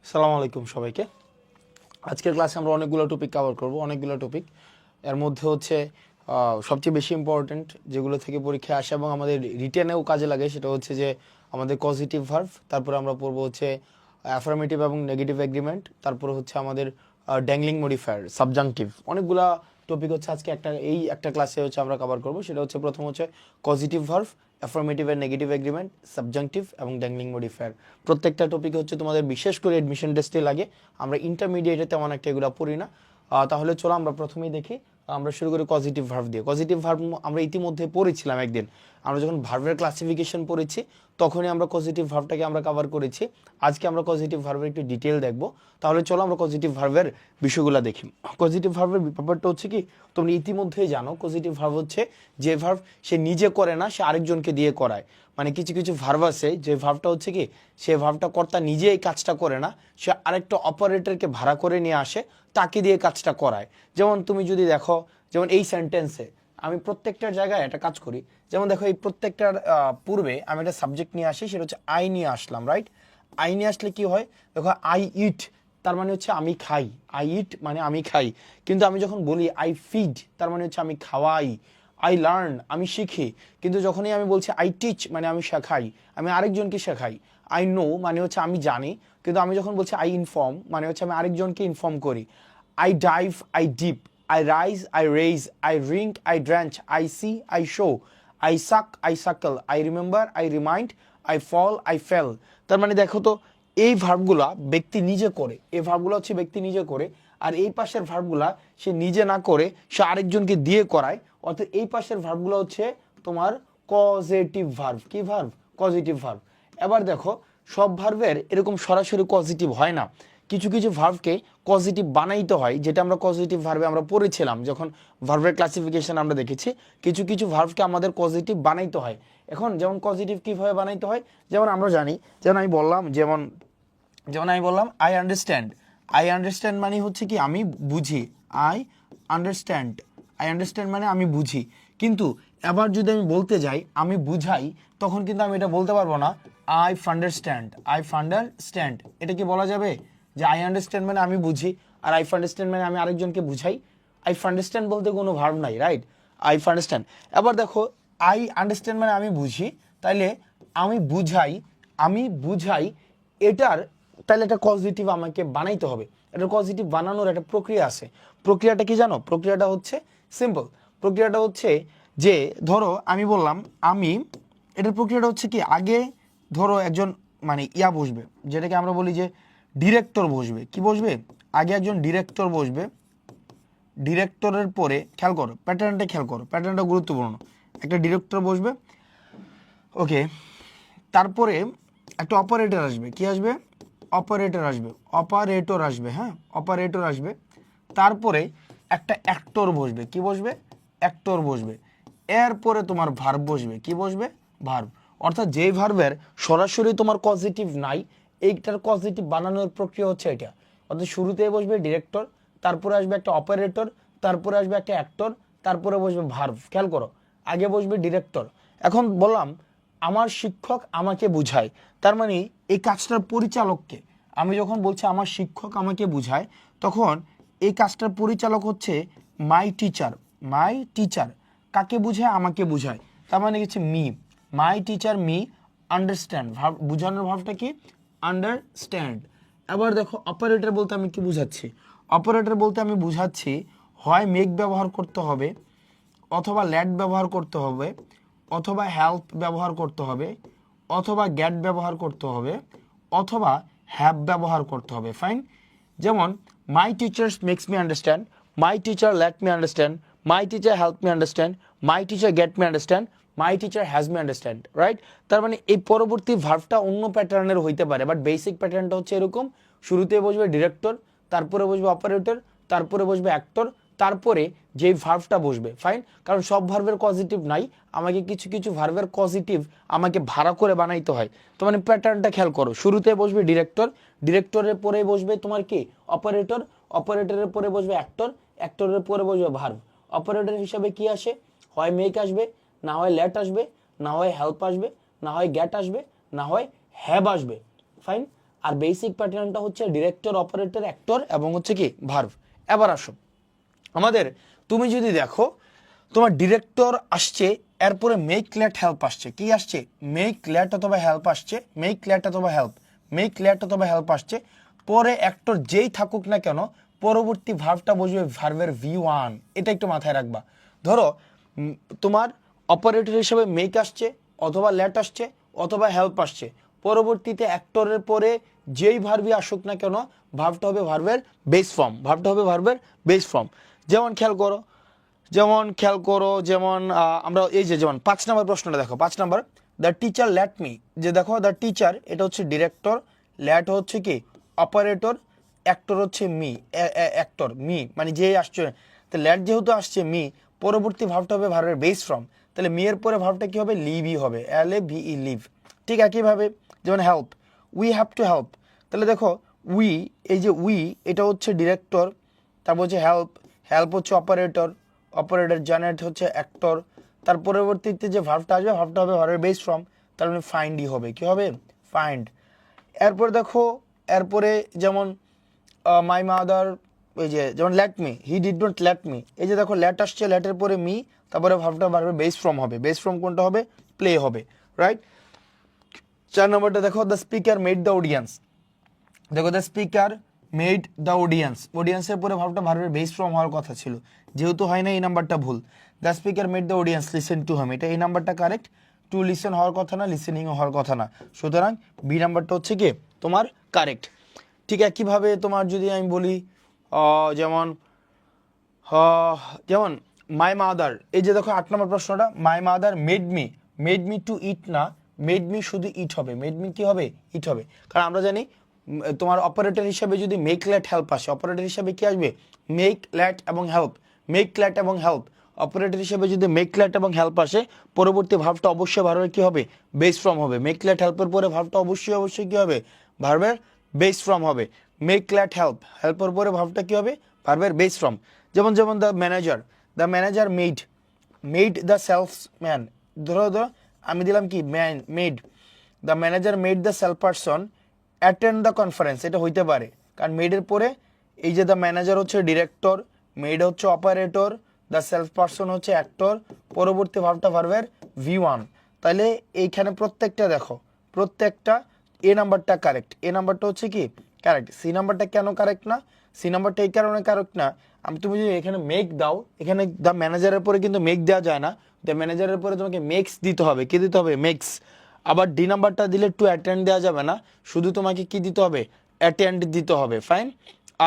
আসসালামু আলাইকুম সবাইকে। আজকের ক্লাসে আমরা অনেকগুলো টপিক কভার করব। এর মধ্যে হচ্ছে সবচেয়ে বেশি ইম্পর্ট্যান্ট যেগুলো থেকে পরীক্ষায় আসে এবং আমাদের রিটেনেও কাজে লাগে সেটা হচ্ছে যে আমাদের পজিটিভ ভার্ব, তারপরে আমরা পড়বো হচ্ছে অ্যাফার্মেটিভ এবং নেগেটিভ এগ্রিমেন্ট, তারপরে হচ্ছে আমাদের ড্যাংলিং মডিফায়ার, সাবজাংটিভ। অনেকগুলা টপিক হচ্ছে আজকে একটা ক্লাসে হচ্ছে আমরা কভার করব। সেটা হচ্ছে প্রথম হচ্ছে positive verb, affirmative and negative agreement, subjunctive এবং ড্যাংলিং মডিফায়ার। প্রত্যেকটা টপিক হচ্ছে তোমাদের বিশেষ করে এডমিশন টেস্টে লাগে। আমরা ইন্টারমিডিয়েটে তেমন একটা এগুলো পড়ি না। তাহলে চলো আমরা প্রথমেই দেখি। আমরা শুরু করি পজিটিভ ভার্ব দিয়ে। পজিটিভ ভার্ব আমরা ইতিমধ্যে পড়েছিলাম একদিন। আমরা যখন ভার্বের ক্লাসিফিকেশন পড়েছি তখনই আমরা পজিটিভ ভার্বটাকে আমরা কভার করেছি। আজকে আমরা পজিটিভ ভার্বের একটু ডিটেল দেখব। তাহলে চলো আমরা পজিটিভ ভার্বের বিষয়গুলো দেখি। পজিটিভ ভার্বের ব্যাপারটা হচ্ছে কি, তোমরা ইতিমধ্যেই জানো পজিটিভ ভার্ব হচ্ছে যে ভার্ব সে নিজে করে না, সে আরেকজনকে দিয়ে করায়। মানে কিছু কিছু ভার্ব আছে যে ভার্বটা হচ্ছে কি, সে ভার্বটা কর্তা নিজে এই কাজটা করে না, সে আরেকটা অপারেটরকে ভাড়া করে নিয়ে আসে, তাকে দিয়ে কাজটা করায়। যেমন তুমি যদি দেখো, যেমন এই সেন্টেন্সে আমি প্রত্যেকটার জায়গায় একটা কাজ করি। যেমন দেখো, এই প্রত্যেকটার পূর্বে আমি একটা সাবজেক্ট নিয়ে আসি, সেটা হচ্ছে আই নিয়ে আসলাম, রাইট? আই নিয়ে আসলে কি হয়, দেখো আই ইট, তার মানে হচ্ছে আমি খাই। আই ইট মানে আমি খাই। কিন্তু আমি যখন বলি আই ফিড, তার মানে হচ্ছে আমি খাওয়াই। আই লার্ন, আমি শিখি। কিন্তু যখনই আমি বলছি আই টিচ, মানে আমি শেখাই, আমি আরেকজনকে শেখাই। আই নো মানে হচ্ছে আমি জানি। কিন্তু আমি যখন বলছি আই ইনফর্ম, মানে হচ্ছে আমি আরেকজনকে ইনফর্ম করি। I dive, I dip, I rise, I raise, I drink, I drench, I see, I show, I suck, I suckle, I remember, I remind, I fall, I fell. তার মানে দেখো তো, এই ভার্বগুলা ব্যক্তি নিজে করে। এই ভার্বগুলো হচ্ছে ব্যক্তি নিজে করে। আর এই পাশের ভার্বগুলা সে নিজে না করে, সে আরেকজনকে দিয়ে করায়। অর্থাৎ এই পাশের ভার্বগুলো হচ্ছে তোমার কজেটিভ ভার্ব। কি ভার্ব? Positive verb. এবার দেখো, সব ভার্বের এরকম সরাসরি পজিটিভ হয় না। কিছু কিছু ভার্বকে পজিটিভ বানাইতে হয়, যেটা আমরা পজিটিভ ভার্বে আমরা পড়েছিলাম যখন ভার্বের ক্লাসিফিকেশন আমরা দেখেছি। কিছু কিছু ভার্বকে আমাদের পজিটিভ বানাইতে হয়। এখন যেমন পজিটিভ কীভাবে বানাইতে হয়, যেমন আমরা জানি, যেমন আমি বললাম, যেমন আমি বললাম আই আন্ডারস্ট্যান্ড। আই আন্ডারস্ট্যান্ড মানে হচ্ছে কি, আমি বুঝি। আই আন্ডারস্ট্যান্ড, আই আন্ডারস্ট্যান্ড মানে আমি বুঝি। কিন্তু এবার যদি আমি বলতে যাই আমি বুঝাই, তখন কিন্তু আমি এটা বলতে পারবো না আই ফান্ডারস্ট্যান্ড। আই ফান্ডারস্ট্যান্ড এটা কি বলা যাবে যে আই আন্ডারস্ট্যান্ড মানে আমি বুঝি, আর আই ফান্ডারস্ট্যান্ড মানে আমি আরেকজনকে বুঝাই? আই ফান্ডারস্ট্যান্ড বলতে কোনো ভার্ব নাই, রাইট? আই ফান্ডারস্ট্যান্ড। এবার দেখো, আই আন্ডারস্ট্যান্ড মানে আমি বুঝি, তাইলে আমি বুঝাই, আমি বুঝাই, এটার তাহলে একটা পজিটিভ আমাকে বানাইতে হবে। এটা পজিটিভ বানানোর একটা প্রক্রিয়া আছে। প্রক্রিয়াটা কি জানো? প্রক্রিয়াটা হচ্ছে সিম্পল। প্রক্রিয়াটা হচ্ছে যে, ধরো আমি বললাম আমি, এটার প্রক্রিয়াটা হচ্ছে কি, আগে ধরো একজন মানে বসবে, যেটাকে আমরা বলি যে ডিরেক্টর বসবে। কি বসবে? আগে একজন ডিরেক্টর বসবে। ডিরেক্টরের পরে খেয়াল করো প্যাটার্নটা, খেয়াল করো প্যাটার্নটা গুরুত্বপূর্ণ। একটা ডিরেক্টর বসবে, ওকে। তারপরে একটা অপারেটর আসবে। কি আসবে? অপারেটর আসবে। অপারেটর আসবে, হ্যাঁ, অপারেটর আসবে। তারপরে একটা অ্যাক্টর বসবে। কি বসবে? অ্যাক্টর বসবে। এরপরে তোমার ভার্ব বসবে। কি বসবে? ভার্ব। অর্থাৎ যেই ভার্বের সরাসরি তোমার পজিটিভ নাই, এইটার পজিটিভ বানানোর প্রক্রিয়া হচ্ছে এটা। অর্থাৎ শুরুতেই বসবে ডিরেক্টর, তারপরে আসবে একটা অপারেটর, তারপরে আসবে একটা অ্যাক্টর, তারপরে বসবে ভার্ব। খেয়াল করো, আগে বসবে ডিরেক্টর। এখন বললাম আমার শিক্ষক আমাকে বুঝায়, তার মানে এই কাজটার পরিচালককে। আমি যখন বলছি আমার শিক্ষক আমাকে বুঝায়, তখন এই কাজটার পরিচালক হচ্ছে মাই টিচার। মাই টিচার কাকে বুঝায়? আমাকে বুঝায়। তার মানে হচ্ছে me. My teacher me understand. ভাব বুঝানোর ভাবটা কি? আন্ডারস্ট্যান্ড। এবার দেখো, অপারেটর বলতে আমি কি বুঝাচ্ছি? অপারেটর বলতে আমি বুঝাচ্ছি হয় মেক ব্যবহার করতে হবে, অথবা লেট ব্যবহার করতে হবে, অথবা হেল্প ব্যবহার করতে হবে, অথবা গেট ব্যবহার করতে হবে, অথবা হ্যাভ ব্যবহার করতে হবে। ফাইন। যেমন my teachers makes me understand, my teacher let me understand, my teacher help me understand, my teacher get me understand, my teacher has me understand, right? তার মানে এই পরবর্তী ভার্বটা অন্য প্যাটার্নের হইতে পারে, বাট বেসিক প্যাটার্নটা হচ্ছে এরকম। শুরুতে বসবে ডিরেক্টর, তারপরে বসবে অপারেটর, তারপরে বসবে অ্যাক্টর, তারপরে যেই ভার্বটা বসবে। ফাইন। কারণ সব ভার্বের পজিটিভ নাই, আমাকে কিছু কিছু ভার্বের পজিটিভ আমাকে ভাড়া করে বানাইতে হয়। তো মানে প্যাটার্নটা খেয়াল করো, শুরুতে বসবে ডিরেক্টর, ডিরেক্টরের পরে বসবে তোমার কি? অপারেটর, অপারেটরের পরে বসবে অ্যাক্টর, অ্যাক্টরের পরে বসবে ভার্ব। অপারেটর হিসাবে কি আসে? হয় মেক আসবে, না হয় লেট আসবে, না হয় হেল্প আসবে, না হয় গেট আসবে, না হয় হ্যাভ আসবে। ফাইন। আর বেসিক প্যাটার্নটা হচ্ছে ডিরেক্টর, অপারেটর, অ্যাক্টর এবং হচ্ছে কি ভার্ব। এবার আসো আমাদের, তুমি যদি দেখো তোমার ডিরেক্টর আসছে, এরপরে মেক লেট হেল্প আসছে। কি আসছে? মেক লেট অথবা হেল্প আসছে, মেক লেট অথবা হেল্প, মেক লেট অথবা হেল্প আসছে। পরে অ্যাক্টর যেই থাকুক না কেন পরবর্তী ভার্বটা বসবে ভার্বের V1। এটা একটু মাথায় রাখবা। ধরো তোমার অপারেটর হিসেবে মেক আসছে অথবা লেট আসছে অথবা হেল্প আসছে, পরবর্তীতে অ্যাক্টরের পরে যেই ভার্বই আসুক না কেন ভার্বটা হবে ভার্বের বেস ফর্ম, ভার্বটা হবে ভার্বের বেস ফর্ম। যেমন খেয়াল করো, যেমন আমরা এই যে যেমন 5 নম্বর প্রশ্নটা দেখো, 5 নম্বর, দ্য টিচার লেট মি। যে দেখো দ্য টিচার এটা হচ্ছে ডিরেক্টর, লেট হচ্ছে কি অপারেটর, অ্যাক্টর হচ্ছে মি, অ্যাক্টর মি মানে যেই আসছে। তো লেট যেহেতু আসছে মি, পরবর্তী ভাবটা হবে ভার্বের বেস ফর্ম, তাহলে মি এর পরে ভাবটা কি হবে? লিভই হবে, LAVE লিভ। ঠিক একইভাবে যেমন help, we have to help, তাহলে দেখো উই, এই যে উই এটা হচ্ছে ডিরেক্টর, তারপর হচ্ছে হেল্প, হেল্প হচ্ছে অপারেটর, অপারেটর জেনারেট হচ্ছে অ্যাক্টর, তার পরবর্তীতে যে ভার্বটা আসবে ভার্বটা হবে ভার্বের বেস ফর্ম, তার মানে ফাইন্ডই হবে। কি হবে? ফাইন্ড। এরপর দেখো, এরপরে যেমন মাই মাদার, এই যে যেমন let me, he did not let me, এই যে দেখো লেট আসছে, লেটের পরে মি, তারপরে ভার্বটা ভার্বের বেস ফর্ম হবে, বেস ফর্ম কোনটা হবে? প্লে হবে, রাইট। 4 নম্বরটা দেখো, the speaker made the audience. দেখো the speaker made the audience, অডিয়েন্সের পরে ভাবটা ভার্বের বেস ফর্ম হওয়ার কথা ছিল, যেহেতু হয় না এই নাম্বারটা ভুল। The speaker made the audience listen to him, এটা এই নাম্বারটা কারেক্ট, টু লিসেন হওয়ার কথা না, লিসেনিং হওয়ার কথা না, সুতরাং বি নাম্বারটা হচ্ছে কি তোমার কারেক্ট। ঠিক একইভাবে তোমার যদি আমি বলি যেমন যেমন মাই মাদার, এই যে দেখো 8 নম্বর প্রশ্নটা, my mother made me to eat না, মেড মি শুধু ইট হবে, মেড মি কি হবে? ইট হবে। কারণ আমরা জানি তোমার অপারেটর হিসাবে যদি মেক লেট হেল্প আসে, অপারেটর হিসাবে কি আসবে? মেক লেট এবং হেল্প, মেক লেট এবং হেল্প, অপারেটর হিসেবে যদি মেক লেট এবং হেল্প আসে, পরবর্তী ভার্বটা অবশ্যই ভার্বের কি হবে? বেস ফর্ম হবে। মেক লেট হেল্পের পরে ভার্বটা অবশ্যই কি হবে? ভার্বের বেস ফর্ম হবে। মেক লেট হেল্প, হেল্পের পরে ভার্বটা কি হবে? ভার্বের বেস ফর্ম। যেমন the manager made the salesman, ধরো আমি দিলাম কি made, the manager made the sales person attend the conference, এটা হইতে পারে, কারণ মেডের পরে এই যে দ্য ম্যানেজার হচ্ছে ডিরেক্টর, মেড হচ্ছে অপারেটর, দ্য সেলস পারসন হচ্ছে অ্যাক্টর, পরবর্তী ভার্বটা ভার্বের V1। তাহলে এইখানে প্রত্যেকটা দেখো, প্রত্যেকটা এ নাম্বারটা কারেক্ট, এ নাম্বারটা হচ্ছে কি কারেক্ট। সি নাম্বারটা কেন কারেক্ট না? সি নাম্বারটা এই কারণে কারেক্ট না, তুমি যদি এখানে মেক দাও, এখানে দ্য ম্যানেজারের পরে কিন্তু মেক দেওয়া যায় না, দ্য ম্যানেজারের পরে তোমাকে মেক্স দিতে হবে। কি দিতে হবে? মেক্স। আবার ডি নাম্বারটা দিলে টু অ্যাটেন্ড দেওয়া যাবে না, শুধু তোমাকে কি দিতে হবে? অ্যাটেন্ড দিতে হবে। ফাইন।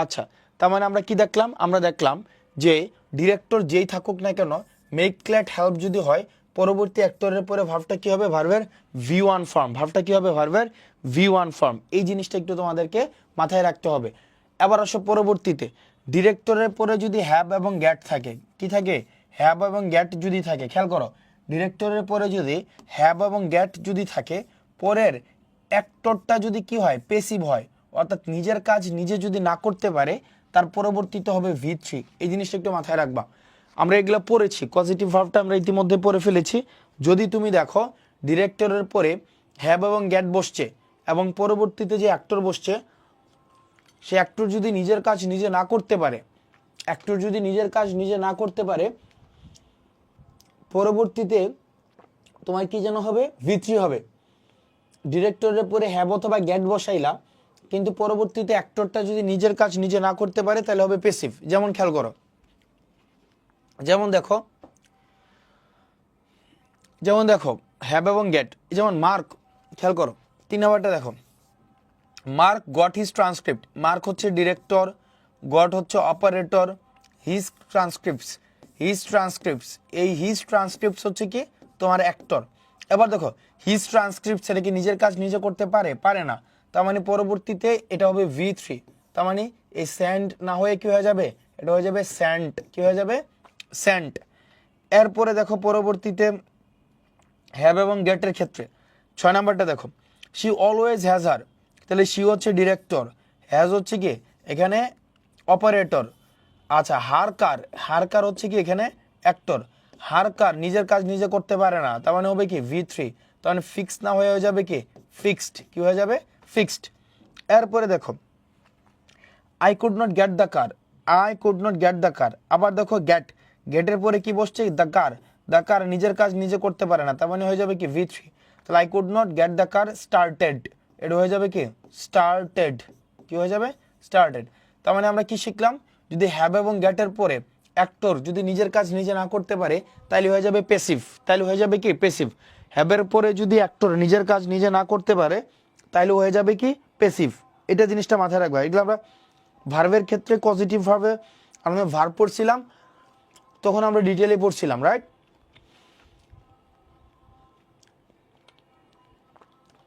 আচ্ছা, তার মানে আমরা কি দেখলাম? আমরা দেখলাম যে ডিরেক্টর যেই থাকুক না কেন মেক লেট হেল্প যদি হয়, পরবর্তী অ্যাক্টরের পরে ভার্বটা কি হবে? ভার্বের V1 ফর্ম, ভার্বটা কি হবে? ভার্বের V1 ফর্ম। এই জিনিসটা একটু তোমাদেরকে মাথায় রাখতে হবে। এবার আসো পরবর্তীতে, ডিরেক্টরের পরে যদি হ্যাভ এবং গ্যাট থাকে, কি থাকে? হ্যাভ এবং গ্যাট যদি থাকে, খেয়াল করো, ডিরেক্টরের পরে যদি হ্যাভ এবং গ্যাট যদি থাকে, পরের অ্যাক্টরটা যদি কি হয়? পেসিভ হয়, অর্থাৎ নিজের কাজ নিজে যদি না করতে পারে, তার পরবর্তীতে হবে V3। এই জিনিসটা একটু মাথায় রাখবা। আমরা এগুলো পড়েছি, পজিটিভ ভার্বটা আমরা ইতিমধ্যে পড়ে ফেলেছি। যদি তুমি দেখো ডিরেক্টরের পরে হ্যাভ এবং গ্যাট বসছে এবং পরবর্তীতে যে অ্যাক্টর বসছে, সে অ্যাক্টর যদি নিজের কাজ নিজে না করতে পারে, পরবর্তীতে তোমার কি যেন হবে? V3 হবে। ডিরেক্টরের পরে হ্যাভ অথবা গ্যাট বসাইলা, কিন্তু পরবর্তীতে অ্যাক্টরটা যদি নিজের কাজ নিজে না করতে পারে, তাহলে হবে পেসিভ। যেমন খেয়াল করো, যেমন দেখো হ্যাভ এবং গেট, যেমন মার্ক, খেয়াল করো 3 নাম্বারটা দেখো, mark goat his transcript, mark হচ্ছে ডিরেক্টর, গট হচ্ছে অপারেটর, হিজ ট্রান্সক্রিপ্টস, এই হিজ ট্রান্সক্রিপ্টস হচ্ছে কি তোমার অ্যাক্টর। এবার দেখো হিজ ট্রান্সক্রিপ্ট, সেটা কি নিজের কাজ নিজে করতে পারে না, তার মানে পরবর্তীতে এটা হবে V3। তার মানে এই স্যান্ড না হয়ে কি হয়ে যাবে? এটা হয়ে যাবে স্যান্ট। কি হয়ে যাবে? স্যান্ট। এরপরে দেখো পরবর্তীতে হ্যাভ এবং গেটের ক্ষেত্রে 6 নাম্বারটা দেখো, শি অলওয়েজ হ্যাজ হার, তাহলে শি হচ্ছে ডিরেক্টর, হ্যাজ হচ্ছে কি এখানে অপারেটর। আচ্ছা, হার কার হচ্ছে কি এখানে অ্যাক্টর, হার কার নিজের কাজ নিজে করতে পারে না, তার মানে হবে কি V3। তার মানে ফিক্স না হয়ে যাবে কি ফিক্সড। কি হয়ে যাবে? ফিক্সড। এরপরে দেখো I could not get the car, I could not get the car. আবার দেখো গেটের পরে কি বসছে, দ্য কার নিজের কাজ নিজে করতে পারে না, তার মানে হয়ে যাবে কি V3। তাহলে I could not get the car started, এটা হয়ে যাবে কি স্টার্টেড, কি হয়ে যাবে স্টার্টেড। তার মানে আমরা কি শিখলাম, যদি হ্যাভ এবং গেটের পরে অ্যাক্টর যদি নিজের কাজ নিজে না করতে পারে তাহলে হয়ে যাবে প্যাসিভ, তাহলে হয়ে যাবে কি প্যাসিভ। হ্যাভের পরে যদি অ্যাক্টর নিজের কাজ নিজে না করতে পারে তাহলে হয়ে যাবে কি প্যাসিভ। এটা জিনিসটা মাথায় রাখবে। এগুলো আমরা ভার্বের ক্ষেত্রে পজিটিভভাবে আমরা ভার্ব পড়ছিলাম, তখন আমরা ডিটেলে পড়ছিলাম, রাইট।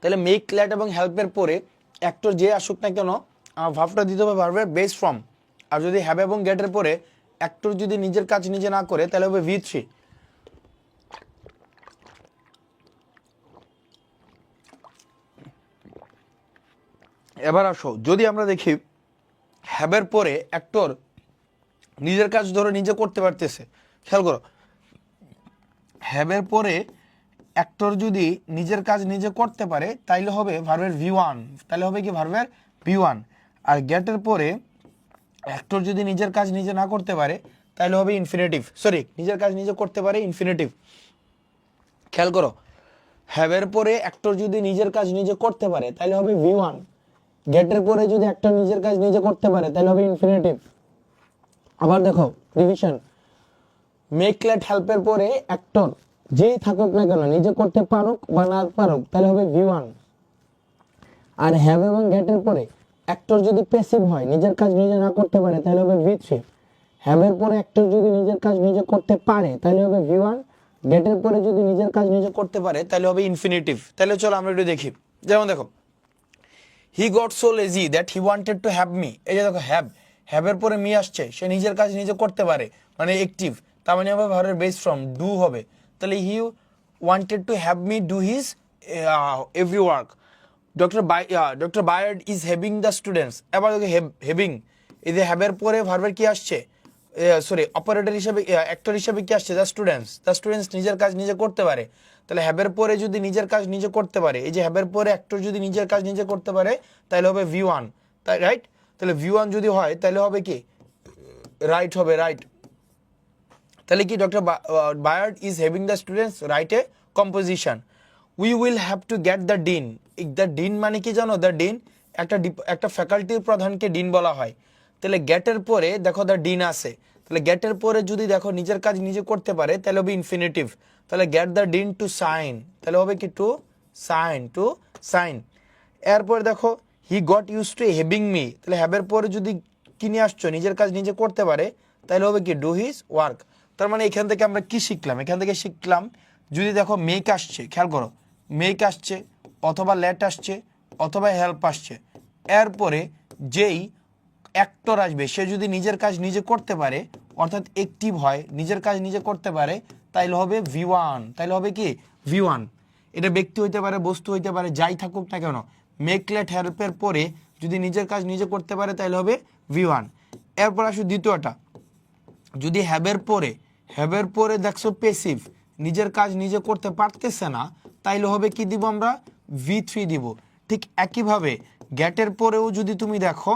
তাহলে মেক, লেট এবং হেল্পের পরে অ্যাক্টর যে আসুক না কেন ভার্বটা দিতে হবে ভার্বের বেস ফর্ম। আর যদি হ্যাভ এবং গেটের পরে অ্যাক্টর যদি নিজের কাজ নিজে না করে তাহলে হবে V3। এবার আসো, যদি আমরা দেখি হ্যাভের পরে অ্যাক্টর নিজের কাজ ধরো নিজে করতে পারতেছে, খেয়াল করো, হ্যাভের পরে অ্যাক্টর যদি নিজের কাজ নিজে করতে পারে তাইলে হবে ভার্বের V1, তাহলে হবে কি ভার্বের V1। আর গেটের পরে অ্যাক্টর যদি নিজের কাজ নিজে না করতে পারে তাহলে হবে ইনফিনিটিভ, সরি নিজের কাজ নিজে করতে পারে ইনফিনিটিভ। খেয়াল করো, হ্যাভের পরে অ্যাক্টর যদি নিজের কাজ নিজে করতে পারে তাহলে হবে V1, গেটের পরে যদি অ্যাক্টর নিজের কাজ নিজে করতে পারে তাহলে হবে ইনফিনিটিভ। আবার দেখো রিভিশন, মেক, লেট, হেল্পের পরে অ্যাক্টর যেই থাকুক না কেন নিজে করতে পারুক বা না পারুক তাহলে হবে V1। আর হ্যাভ এবং গেটের পরে অ্যাক্টর যদি প্যাসিভ হয় নিজের কাজ নিজে না করতে পারে তাহলে হবে V3। হ্যাভের পরে অ্যাক্টর যদি নিজের কাজ নিজে করতে পারে তাহলে হবে V1, গেটের পরে যদি নিজের কাজ নিজে করতে পারে তাহলে হবে ইনফিনিটিভ। তাহলে চলো আমরা একটু দেখি, যেমন দেখো he goat so lazy that he wanted to have me, এই যে দেখো হ্যাভের পরে মি আসছে, সে নিজের কাজ নিজে করতে পারে মানে অ্যাক্টিভ, তার মানে হবে ভার্বের বেস ফর্ম ডু হবে। তাহলে he wanted to have me do his every work. Doctor Byard is having the students, এবার দেখো হ্যাভিং, এই যে হ্যাভের পরে ভার্বের কি আসছে, সরি অপারেটর হিসাবে অ্যাক্টর হিসাবে কি আসছে, দ্য স্টুডেন্টস নিজের কাজ নিজে করতে পারে। তাহলে হ্যাভের পরে যদি নিজের কাজ নিজে করতে পারে, এই যে হ্যাভের পরে অ্যাক্টর যদি নিজের কাজ নিজে করতে পারে তাহলে হবে V1, তাই রাইট। তাহলে V1 যদি হয় তাহলে হবে কি রাইট হবে, রাইট। তাহলে কি doctor Byard is having the students write a composition. We will have to get the dean, the dean মানে কি জানো, দ্য ডিন একটা ফ্যাকাল্টির প্রধানকে ডিন বলা হয়। তাহলে গেটের পরে দেখো দ্য ডিন আছে, তাহলে গেটের পরে যদি দেখো নিজের কাজ নিজে করতে পারে তাহলে হবে ইনফিনিটিভ। তাহলে get the dean to sign, তাহলে হবে কি টু সাইন। এরপরে দেখো he got use to having me, তাহলে হ্যাভের পরে যদি কি নিয়ে আসছো নিজের কাজ নিজে করতে পারে তাহলে হবে কি ডু হিজ ওয়ার্ক। তার মানে এখান থেকে আমরা কি শিখলাম, এখান থেকে শিখলাম যদি দেখো মেক আসছে, খেয়াল করো মেক আসছে অথবা লেট আসছে অথবা হেল্প আসছে, এরপরে যেই অ্যাক্টর আসবে সে যদি নিজের কাজ নিজে করতে পারে অর্থাৎ অ্যাক্টিভ হয়, নিজের কাজ নিজে করতে পারে তাইলে হবে V1, তাইলে হবে কি V1। এটা ব্যক্তি হইতে পারে, বস্তু হইতে পারে, যাই থাকুক না কেন মেক, লেট, হেল্পের পরে যদি নিজের কাজ নিজে করতে পারে তাহলে হবে V1। এরপর আসো দ্বিতীয়টা, যদি হ্যাভের পরে দেখছো প্যাসিভ নিজের কাজ নিজে করতে পারতেছে না তাইলে হবে কি দিব আমরা V3 দিব। ঠিক একইভাবে গেটের পরেও যদি তুমি দেখো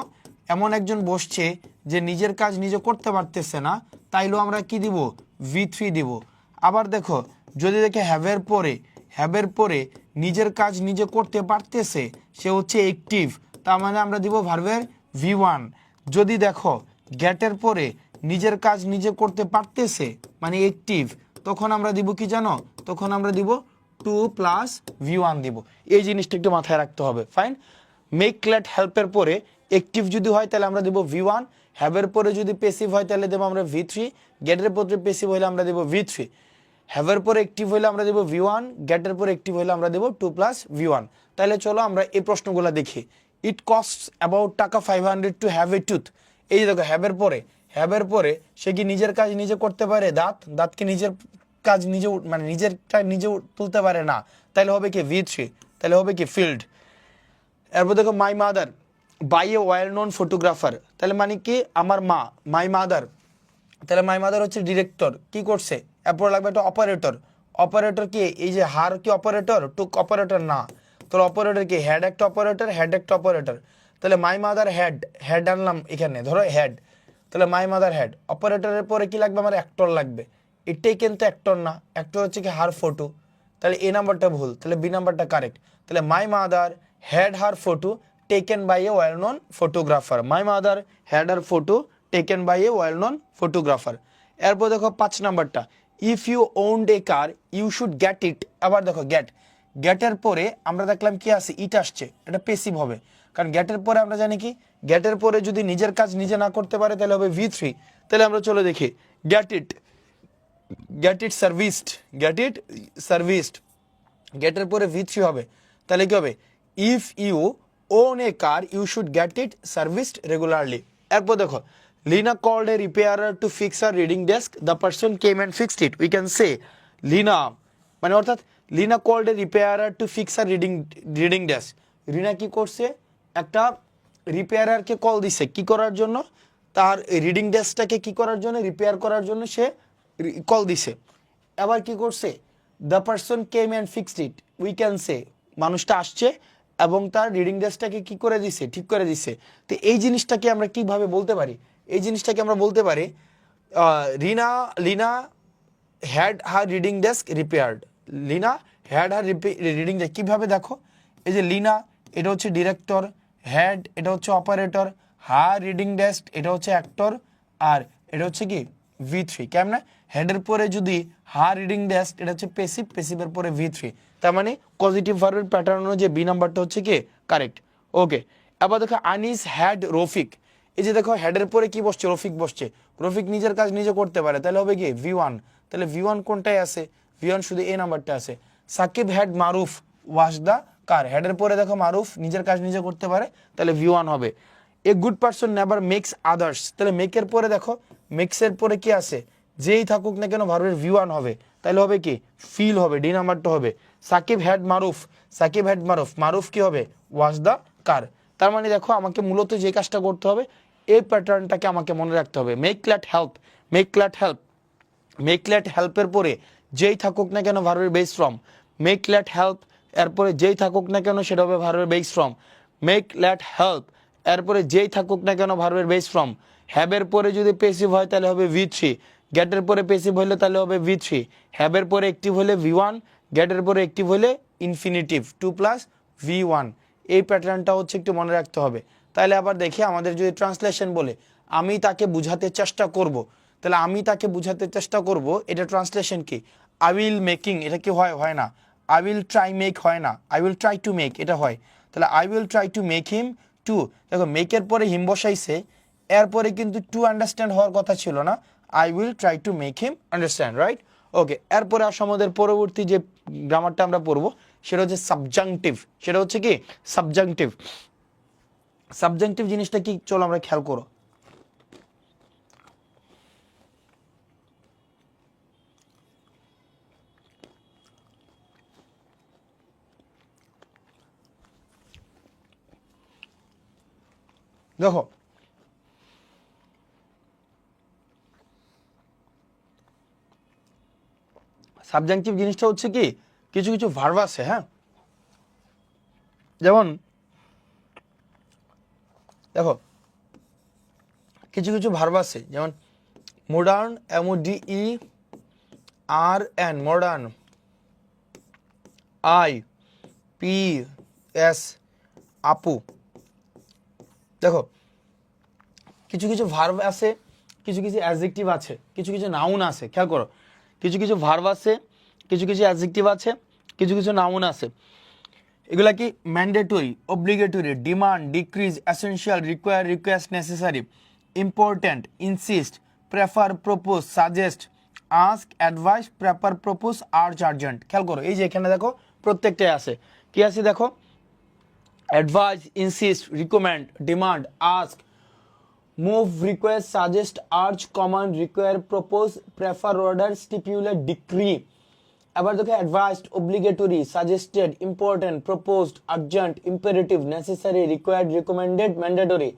এমন একজন বসছে যে নিজের কাজ নিজে করতে পারতেছে না তাইলেও আমরা কি দিব V3 দিব। আবার দেখো যদি দেখে হ্যাভের পরে নিজের কাজ নিজে করতে পারতেছে, সে হচ্ছে অ্যাক্টিভ, তার মানে আমরা দিব ভার্বের V1। যদি দেখো গেটের পরে নিজের কাজ নিজে করতে পারতেছে মানে অ্যাক্টিভ, তখন আমরা দিব কি জানো, তখন আমরা দিব 2 + V1 দিব। এই জিনিসটা একটু মাথায় রাখতে হবে, ফাইন। মেক, লেট, হেল্পের পরে অ্যাক্টিভ যদি হয় তাহলে আমরা দেব V1, হ্যাভের পরে যদি প্যাসিভ হয় তাহলে দেবো আমরা V3, গেটের পরে প্যাসিভ হলে আমরা দেব V3, হ্যাভের পরে অ্যাক্টিভ হলে আমরা দেব V1, গেটের পরে অ্যাক্টিভ হলে আমরা দেব 2 + V1। তাহলে চলো আমরা এই প্রশ্নগুলো দেখি। ইট কস্টস অ্যাবাউট টাকা 500 টু হ্যাভ এ টুথ, এই যে দেখো হ্যাভের পরে সে কি নিজের কাজ নিজে করতে পারে, দাঁতকে নিজের কাজ নিজে মানে নিজেরটা নিজে তুলতে পারে না, তাহলে হবে কি V3, তাহলে হবে কি ফিল্ড। এরপর দেখো my mother by a well known photographer, তাহলে মানে কি আমার মা, মাই মাদার, তাহলে মাই মাদার হচ্ছে ডিরেক্টর, কি করছে, এরপর লাগবে একটা অপারেটর কি এই যে হার কি অপারেটর, টুক অপারেটর না, তাহলে অপারেটর কি হেড একটা অপারেটর, তাহলে মাই মাদার হ্যাড, হ্যাড আনলাম এখানে, ধরো হ্যাড, তাহলে মাই মাদার হ্যাড। অপারেটরের পরে কি লাগবে আমার, অ্যাক্টর লাগবে। এটাই কিন্তু অ্যাক্টর না, অ্যাক্টর হচ্ছে কি হার ফটো, তাহলে এ নাম্বারটা ভুল, তাহলে বি নাম্বারটা কারেক্ট। তাহলে my mother had her photo taken by a well known photographer, my mother had her photo taken by a well known photographer. এরপর দেখো 5 নাম্বারটা, if you owned a car you should get it. আবার দেখো gate, গেটের পরে আমরা দেখলাম কি আছে, ইট আসছে, এটা পেসিভ হবে, কারণ গেটের পরে আমরা জানি কি, গেটের পরে যদি নিজের কাজ নিজে না করতে পারে তাহলে হবে V3। তাহলে আমরা চলে দেখি, get it, get it serviced, get it serviced, গেটের পরে V3 হবে, তাহলে কি হবে, if you own a car you should get it serviced regularly. এরপর দেখো, Lina called a repairer to fix her reading desk, the person came and fixed it. We can say Lina, মানে অর্থাৎ Lina called a repairer to fix her reading desk. Rina কি করছে, একটা রিপেয়ারারকে call দিছে কি করার জন্য, তার রিডিং ডেস্কটাকে কি করার জন্য, রিপেয়ার করার জন্য সে কল দিছে। আবার কি করছে, the person came and fixed it, we can সে মানুষটা আসছে এবং তার রিডিং ডেস্কটাকে কি করে দিছে, ঠিক করে দিছে। তো এই জিনিসটাকে আমরা কিভাবে বলতে পারি, এই জিনিসটাকে আমরা বলতে পারি Lina had her reading desk repaired, Lina had her reading desk. কীভাবে দেখো, এই যে লিনা এটা হচ্ছে ডিরেক্টর, হ্যাড এটা হচ্ছে অপারেটর, হার রিডিং ডেস্ক এটা হচ্ছে অ্যাক্টর, আর এটা হচ্ছে কি V3। কেমন, হেডের পরে যদি হার রিডিং ডেস্ক এটা হচ্ছে পেসিভ, পেসিভের পরে V3, তার মানে পজিটিভ ভার্বের প্যাটার্ন অনুযায়ী বি নাম্বারটা হচ্ছে কি কারেক্ট। ওকে, এবার দেখো আনিস হ্যাড রফিক, এই যে দেখো হেডের পরে কি বসছে, রফিক বসছে, রফিক নিজের কাজ নিজে করতে পারে, তাহলে হবে কি V1। তাহলে V1 কোনটায় আছে, V1 শুধু এ নাম্বারটা আছে। সাকিব হ্যাড মারুফ ওয়াশ দা কার, হেডের পরে দেখো মারুফ নিজের কাজ নিজে করতে পারে, তাহলে V1 হবে। A good person never makes others, তাহলে মেকের পরে দেখো, মেক্সের পরে কি আছে, যেই থাকুক না কেন ভার্বের V1 হবে, তাহলে হবে কি ফিল হবে, ডি নাম্বারটা হবে। সাকিব হ্যাড মারুফ, সাকিব হ্যাড মারুফ, মারুফ কি হবে ওয়াশ দা কার। তার মানে দেখো আমাকে মূলত যে কাজটা করতে হবে এই প্যাটার্নটাকে আমাকে মনে রাখতে হবে। Make let help, make let help, make let হেল্পের পরে যেই থাকুক না কেন ভার্বের base form, make let help এরপরে যেই থাকুক না কেন সেটা হবে ভার্বের base form, make let help এরপরে যেই থাকুক না কেন ভার্বের বেস ফ্রম। হ্যাবের পরে যদি পেসিভ হয় তাহলে হবে V3, গেটের পরে পেসিভ হলে তাহলে হবে V3, হ্যাবের পরে অ্যাক্টিভ হলে V1, গেটের পরে অ্যাক্টিভ হলে ইনফিনিটিভ 2 + V1। এই প্যাটার্নটা হচ্ছে একটু মনে রাখতে হবে। তাহলে আবার দেখি আমাদের যদি ট্রান্সলেশন বলে আমি তাকে বুঝাতে চেষ্টা করব, তাহলে আমি তাকে বুঝাতে চেষ্টা করব, এটা ট্রান্সলেশন কি, আই উইল মেকিং, এটা কি হয়, হয় না। আই উইল ট্রাই মেক হয় না, I will try to make এটা হয়। তাহলে I will try to make him to, দেখো মেকের পরে হিম বসাইছে, এরপরে কিন্তু টু আন্ডারস্ট্যান্ড হওয়ার কথা ছিল না, I will try to make him understand, right. Okay, এরপরে আসো আমাদের পরবর্তী যে গ্রামারটা আমরা পড়বো সেটা হচ্ছে সাবজাংটিভ, সেটা হচ্ছে কি সাবজাংটিভ। সাবজাংটিভ জিনিসটা কি, চলো আমরা খেয়াল করো। দেখো সাবজাংটিভ জিনিসটা হচ্ছে কি, কিছু কিছু ভার্ব আছে, হ্যাঁ, যেমন দেখো কিছু কিছু ভার্ব আছে, যেমন মডার্ন, MODERN, মডার্ন, IPS আপু। দেখো কিছু কিছু ভার্ব আছে, কিছু কিছু অ্যাডজেক্টিভ আছে, কিছু কিছু নাউন আছে, খেয়াল করো, কিছু কিছু ভার্ব আছে, কিছু কিছু অ্যাডজেক্টিভ আছে, কিছু কিছু নাউন আছে। এগুলা কি mandatory, obligatory, demand, decrease, essential, require, request, necessary, important, insist, prefer, propose, suggest, ask, advise, prefer, propose, urge, urgent. খেয়াল করো এই যে এখানে দেখো প্রত্যেকটাই আছে, কি আছে দেখো, advise, insist, recommend, demand, ask, move, request, suggest, urge, command, require, propose, prefer, order, stipulate, decree. আবার দেখো advised, obligatory, suggested, important, proposed, urgent, imperative, necessary, required, recommended, mandatory,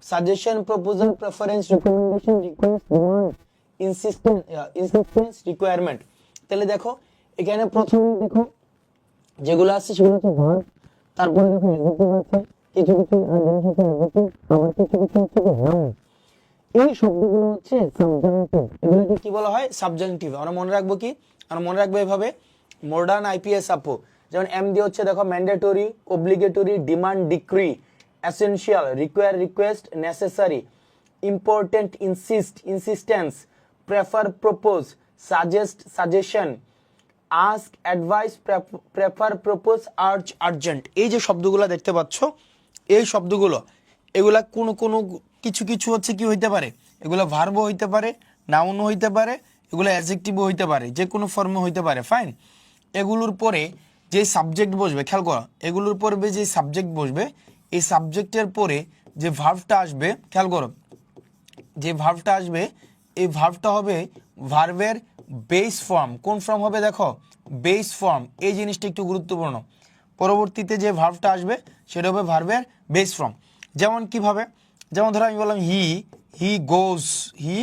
suggestion, proposal, preference, recommendation, request, demand, insistence, requirement. তাহলে দেখো এখানে প্রথমে দেখো যেগুলো আছে সেগুলো হচ্ছে ভার্ব, তারপরে দেখো অ্যাডজেক্টিভ আছে, কিছু কিছু জিনিস হচ্ছে অ্যাডজেক্টিভ, আবার কিছু কিছু হচ্ছে কি নাউন। এই শব্দগুলো হচ্ছে সাবজাংটিভ, এগুলোকে কি বলা হয়? সাবজাংটিভ। আমরা মনে রাখবো কি? আমরা মনে রাখবো এভাবে, মডার্ন আইপিএস আপু যেমন এম দিয়ে হচ্ছে দেখো mandatory, obligatory, demand, decree, essential, require, request, necessary, important, insist, insistence, prefer, propose, suggest, suggestion, ask, advise, prefer, propose, urge, urgent. এই যে শব্দগুলো দেখতে পাচ্ছ, এই শব্দগুলো এগুলা কোনো কোনো কিছু কিছু হচ্ছে কি হইতে পারে, এগুলো ভার্বও হইতে পারে, নাউনও হইতে পারে, এগুলো অ্যাডজেক্টিভও হইতে পারে, যে কোনো ফর্মে হইতে পারে। ফাইন। এগুলোর পরে যে সাবজেক্ট বসবে, খেয়াল করো, এগুলোর পরে যে সাবজেক্ট বসবে, এই সাবজেক্টের পরে যে ভার্বটা আসবে, খেয়াল করো, যে ভার্বটা আসবে এই ভার্বটা হবে ভার্বের বেস ফর্ম। কোন ফর্ম হবে? দেখো, বেস ফর্ম। এই জিনিসটা একটু গুরুত্বপূর্ণ। পরবর্তীতে যে ভার্বটা আসবে সেটা হবে ভার্বের বেস ফর্ম। যেমন কিভাবে? যেমন ধরো আমি বললাম হি গোজ, হি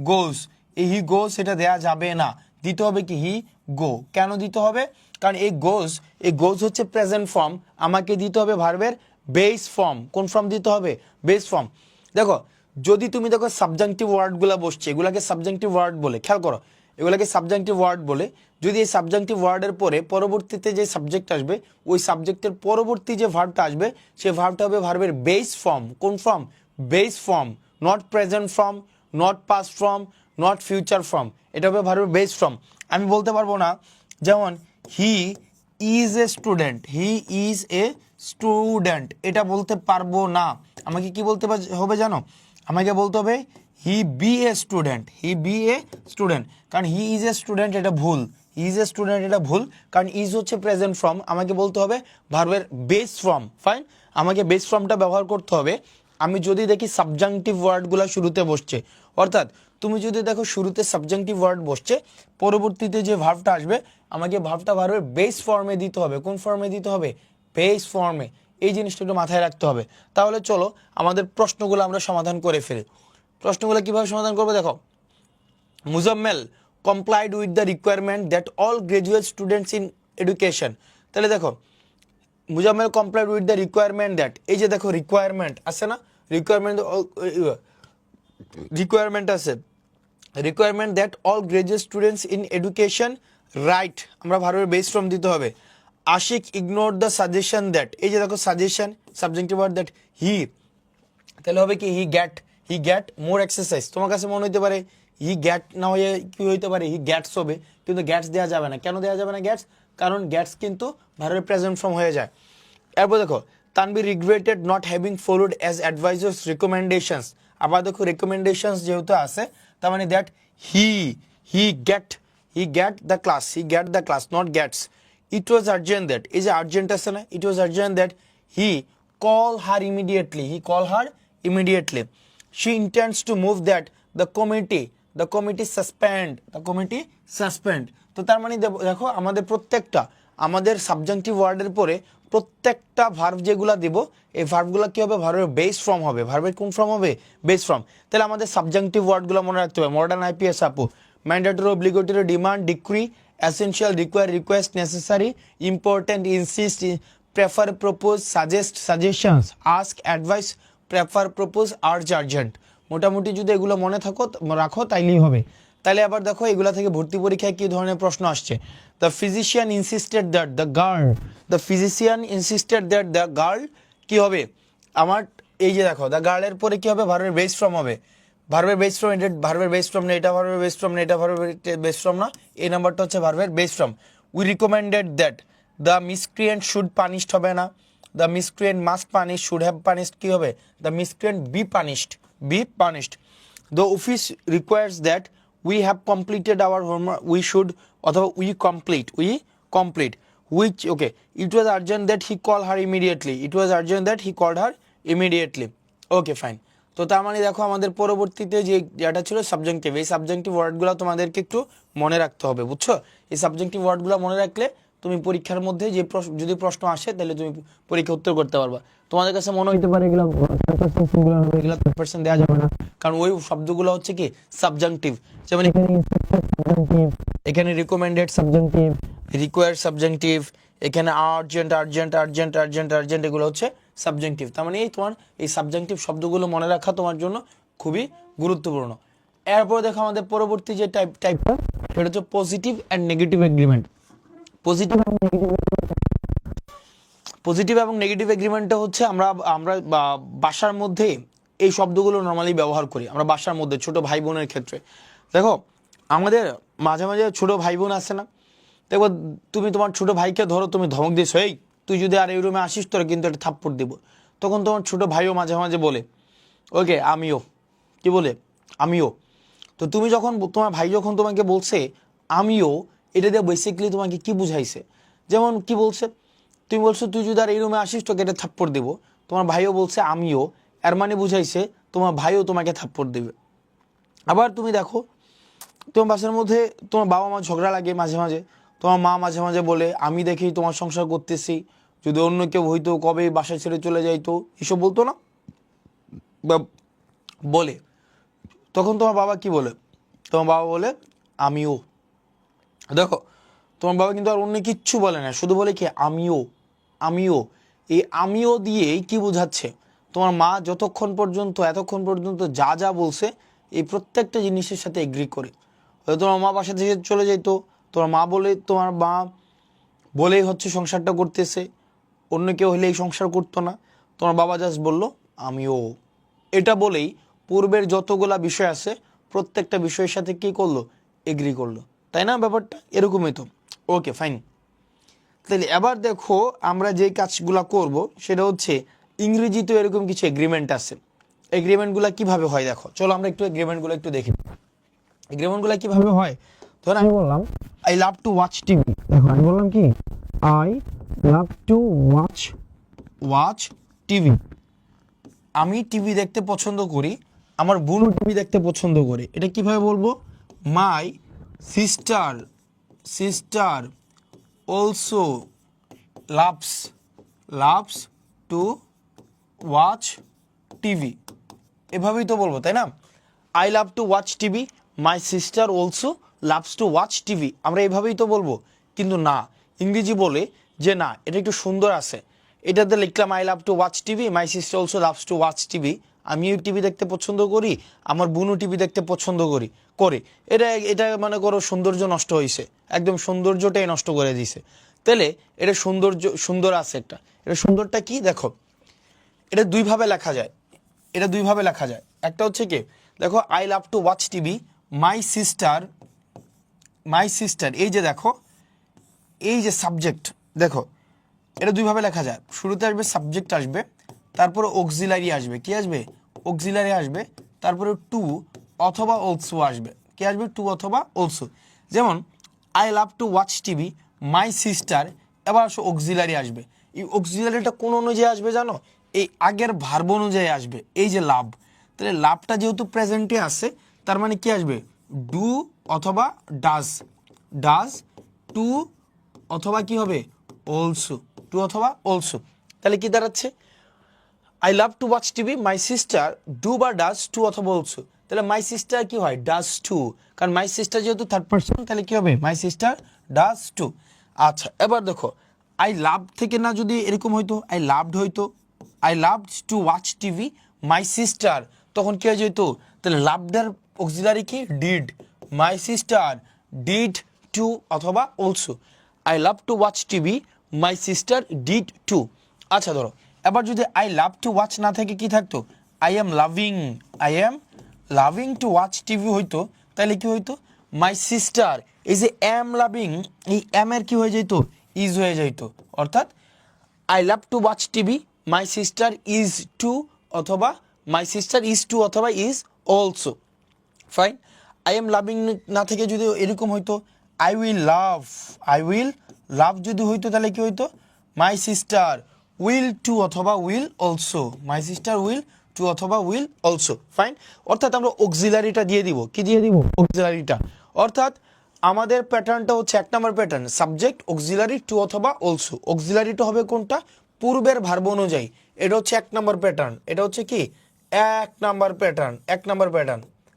গোজ। এই হি গোজ এটা দেয়া যাবে না, দিতে হবে কি? হি গো। কেন দিতে হবে? কারণ এই গোজ হচ্ছে প্রেজেন্ট ফর্ম, আমাকে দিতে হবে ভার্বের বেস ফর্ম। কোন ফর্ম দিতে হবে? Base form. দেখো, যদি তুমি দেখো সাবজাংটিভ ওয়ার্ডগুলো বসছে, এগুলাকে সাবজাংটিভ ওয়ার্ড বলে, খেয়াল করো, এগুলাকে সাবজাংটিভ ওয়ার্ড বলে। যদি এই সাবজাংটিভ ওয়ার্ডের পরে পরবর্তীতে যে সাবজেক্ট আসবে, ওই সাবজেক্টের পরবর্তী যে ভার্বটা আসবে, সেই ভার্বটা হবে ভার্বের বেস ফর্ম। কোন form? Base form. Not present form, not past form, not future form, এটা হবে ভার্বের বেস ফর্ম। আমি বলতে পারবো না যেমন he is a student, he is a student, এটা বলতে পারবো না। আমাকে কি বলতে হবে জানো? আমাকে বলতে হবে he B a student, he B a student. কারণ হি ইজ এ স্টুডেন্ট এটা ভুল, হি ইজ এ স্টুডেন্ট এটা ভুল, কারণ ইজ হচ্ছে প্রেজেন্ট ফর্ম। আমাকে বলতে হবে ভার্বের বেস ফর্ম। ফাইন, আমাকে বেস ফর্মটা ব্যবহার করতে হবে। আমি যদি দেখি সাবজাংটিভ ওয়ার্ডগুলো শুরুতে বসছে, অর্থাৎ তুমি যদি দেখো শুরুতে সাবজাংটিভ ওয়ার্ড বসছে, পরবর্তীতে যে ভার্বটা আসবে আমাকে ভার্বটা ভার্বের বেস ফর্মে দিতে হবে। কোন ফর্মে দিতে হবে? বেস ফর্মে। এই জিনিসটা একটু মাথায় রাখতে হবে। তাহলে চলো আমাদের প্রশ্নগুলো আমরা সমাধান করে ফেলি। প্রশ্নগুলো কিভাবে সমাধান করবো দেখো, Muzammel complied with the requirement that all graduate students in education. তাহলে দেখো, Muzammel complied with the requirement that, এই যে দেখো রিকোয়ারমেন্ট আছে না, রিকোয়ারমেন্ট আছে, requirement that all graduate students in education right, আমরা ভার্বের বেস ফর্ম দিতে হবে। Ashik ignore the suggestion that, এই যে দেখো suggestion, subjective word that he, তাহলে হবে কি? He got more exercise. তোমার কাছে মনে হইতে পারে হি গ্যাট না হয়ে কি হইতে পারে? হি গ্যাটস হবে, কিন্তু গ্যাটস দেওয়া যাবে না। কেন দেওয়া যাবে না গ্যাটস? কারণ গ্যাটস কিন্তু ভার্বের প্রেজেন্ট ফর্ম হয়ে যায়। এরপর দেখো, Tanvir regretted not having followed as advisers recommendations. আবার দেখো রিকমেন্ডেশনস যেহেতু আছে, তার মানে that he get the class, not gets. It was urgent that, এই যে আর্জেন্ট আছে না, it was urgent that he call her immediately. She intends to move that the committee suspend. তো তার মানে দেখো আমাদের প্রত্যেকটা, আমাদের সাবজাংটিভ ওয়ার্ডের পরে প্রত্যেকটা ভার্ব যেগুলা দিব, এই ভার্বগুলো কি হবে? ভার্বের বেস ফর্ম হবে। ভার্বের কোন ফর্ম হবে? Base form. তাহলে আমাদের সাবজাংটিভ ওয়ার্ডগুলো মনে রাখতে হবে। মডার্ন আইপিএস আপু, mandatory, obligatory, demand, decree, essential, require, request, necessary, important, insist, prefer, propose, suggest, suggestions, ask, advise, prefer, propose, urge, urgent. মোটামুটি যদি এগুলো মনে রাখো তাইলেই হবে। তাহলে আবার দেখো এগুলা থেকে ভর্তি পরীক্ষায় কি ধরনের প্রশ্ন আসছে। The physician insisted that the girl কি হবে আমার? এই যে দেখো, দ্য গার্লের পরে কি হবে? ভার্বের বেস ফর্ম হবে। ভার্বের বেস ফর্ম, এটা ভার্বের বেস ফর্ম না, এটা ভার্বের বেস ফর্ম না, এটা ভার্বের বেস ফর্ম না, এই নাম্বারটা হচ্ছে ভার্বের base form. We recommended that the miscreant should punished হবে না, the miscreant must punish, should have punished কি হবে? The miscreant be punished. The office requires that we have completed our homework, we should অথবা we complete, which okay. It was urgent that he call her immediately, okay fine. তো তার মানে দেখো আমাদের পরবর্তীতে যে যেটা ছিল সাবজেক্টিভ, এই সাবজেক্টিভ ওয়ার্ডগুলো তোমাদেরকে একটু মনে রাখতে হবে, বুঝছো? এই সাবজেক্টিভ ওয়ার্ডগুলো মনে রাখলে তুমি পরীক্ষার মধ্যে যে যদি প্রশ্ন আসে তাহলে তুমি পরীক্ষা উত্তর করতে পারবা। তোমাদের কাছে মনে হইতে পারে এগুলো 100% দেওয়া যাবে না, কারণ ওই শব্দগুলো হচ্ছে কি সাবজেক্টিভ। যেমন এখানে রিকমেন্ডেড সাবজেক্টিভ, রিকোয়ার্ড সাবজেক্টিভ, এখানে আর্জেন্ট এগুলো হচ্ছে সাবজেক্টিভ। তার মানে তোমার এই সাবজেক্টিভ শব্দগুলো মনে রাখা তোমার জন্য খুবই গুরুত্বপূর্ণ। এরপর দেখো আমাদের পরবর্তী যে টাইপটা সেটা হচ্ছে positive and negative agreement. Positive এবং নেগেটিভ এগ্রিমেন্টটা হচ্ছে আমরা আমরা বাসার মধ্যে এই শব্দগুলো নর্মালি ব্যবহার করি আমরা বাসার মধ্যে ছোট ভাই বোনের ক্ষেত্রে। দেখো আমাদের মাঝে মাঝে ছোট ভাই বোন আছে না, দেখো তুমি তোমার ছোট ভাইকে ধরো তুমি ধমক দিয়েছো, এই তুই যদি আর এই রুমে আসিস তোর কিন্তু একটা থাপ্পড় দিব। তখন তোমার ছোট ভাইও মাঝে মাঝে বলে ওকে আমিও, কি বলে আমিও। তো তুমি যখন তোমার ভাই যখন তোমাকে বলছে আমিও, এটা দিয়ে বেসিক্যালি তোমাকে কি বুঝাইছে, যেমন কি বলছে, তুমি বলছো তুই যদি আর এই রুমে আসিস তোকে এটা থাপ্পড় দেবো, তোমার ভাইও বলছে আমিও, এর মানে বুঝাইছে তোমার ভাইও তোমাকে থাপ্পড় দেবে। আবার তুমি দেখো তোমার বাসার মধ্যে তোমার বাবা মা ঝগড়া লাগে মাঝে মাঝে, তোমার মা মাঝে মাঝে বলে আমি দেখি তোমার সংসার করতেছি, যদি অন্য কেউ হইতো কবে বাসা ছেড়ে চলে যাইতো, এসব বলতো না বা বলে। তখন তোমার বাবা কি বলে, তোমার বাবা বলে আমিও। দেখো তোমার বাবা কিন্তু আর অন্য কিচ্ছু বলে না, শুধু বলে কি আমিও আমিও। এই আমিও দিয়েই কি বোঝাচ্ছে, তোমার মা যতক্ষণ পর্যন্ত এতক্ষণ পর্যন্ত যা যা বলছে এই প্রত্যেকটা জিনিসের সাথে এগ্রি করে। হয়তো তোমার মা বাসা থেকে চলে যেত, তোমার মা বলে তোমার মা বলেই হচ্ছে সংসারটা করতেছে, অন্য কেউ হলে এই সংসার করতো না, তোমার বাবা জাস্ট বললো আমিও। এটা বলেই পূর্বের যতগুলা বিষয় আছে প্রত্যেকটা বিষয়ের সাথে কি করলো, এগ্রি করলো, তাই না? ব্যাপারটা এরকমই তো। Okay fine. তাহলে এবার দেখো আমরা যে কাজগুলা করব সেটা হচ্ছে ইংরেজিতেও এরকম কিছু এগ্রিমেন্ট আছে। এগ্রিমেন্টগুলো কিভাবে হয় দেখো, চলো আমরা একটু এগ্রিমেন্টগুলো একটু দেখি। এগ্রিমেন্টগুলো কিভাবে হয়, ধর আমি বললাম I love to watch TV. দেখো আমি বললাম কি I love to watch TV, আমি টিভি দেখতে পছন্দ করি, আমার বোন টিভি দেখতে পছন্দ করে। এটা কিভাবে বলবো, my sister also loves to watch TV, এভাবেই তো বলবো তাই না? I love to watch TV, my sister also loves to watch TV, আমরা এভাবেই তো বলবো। কিন্তু না, ইংরেজি বলে যে না এটা একটু সুন্দর আছে, এটাতে লিখলাম I love to watch TV, my sister also loves to watch TV, আমিও টিভি দেখতে পছন্দ করি, আমার বোনও টিভি দেখতে পছন্দ করে। এটা এটা মনে করো সৌন্দর্য নষ্ট হয়েছে, একদম সৌন্দর্যটাই নষ্ট করে দিছে। তাহলে এটা সুন্দর আছে একটা, এটা সুন্দরটা কি দেখো, এটা দুইভাবে লেখা যায়, একটা হচ্ছে কি দেখো I love to watch TV my sister, এই যে দেখো এই যে সাবজেক্ট, দেখো এটা দুইভাবে লেখা যায়, শুরুতে আসবে সাবজেক্ট আসবে, তারপরে অক্সিলারি আসবে, কি আসবে অক্সিলারি আসবে, তারপরে টু অথবা অলসো আসবে, কি আসবে টু অথবা অলসো। যেমন I love to watch TV my sister, এবার আসো অক্সিলারি আসবে, এই অক্সিলারিটা কোন অনুযায়ী আসবে জানো, এই আগের ভার্ব অনুযায়ী আসবে, এই যে লাভ, তাহলে লাভটা যেহেতু প্রেজেন্টে আছে তার মানে কি আসবে ডু অথবা ডাজ টু অথবা কি হবে অলসো, টু অথবা অলসো। তাহলে কি দাঁড়াচ্ছে I love to watch TV my sister do বা ডাজ টু অথবা অলসো, তাহলে মাই সিস্টার কি হয় ডাজ টু, কারণ মাই সিস্টার যেহেতু থার্ড পারসন তাহলে কি হবে মাই সিস্টার ডাজ টু। আচ্ছা এবার দেখো আই লাভ থেকে না যদি এরকম হইতো আই লাভড হইতো, I loved to watch TV my sister, তখন কি হয়ে যেত, তাহলে লাভডার অক্সিলারি কি did, my sister did too অথবা also, I love to watch TV my sister did too. আচ্ছা ধরো এবার যদি আই লাভ টু ওয়াচ না থেকে কি থাকতো, I am loving two watch TV হইতো, তাহলে কি হইতো মাই সিস্টার, এই যে এম লাভিং এই এম এর কি হয়ে যেত ইজ হয়ে যেত, অর্থাৎ I love to watch TV my sister is too অথবা মাই সিস্টার ইজ টু অথবা is also. Fine, I am loving না থেকে যদি এরকম হইতো আই উইল লাভ যদি হইতো তাহলে কি হইতো মাই সিস্টার উইল টু অথবা will also, my sister will two অথবা উইল অলসো। ফাইন, অর্থাৎ আমরা অক্সিলারিটা দিয়ে দিব, কি দিয়ে দিব অক্সিলারিটা, অর্থাৎ আমাদের প্যাটার্নটা হচ্ছে এক নম্বর প্যাটার্ন সাবজেক্ট অক্সিলারি টু অথবা অলসো, অক্সিলারিটা হবে কোনটা পূর্বের ভার্ব অনুযায়ী, এটা হচ্ছে এক নম্বর প্যাটার্ন, এটা হচ্ছে কি এক নাম্বার প্যাটার্ন,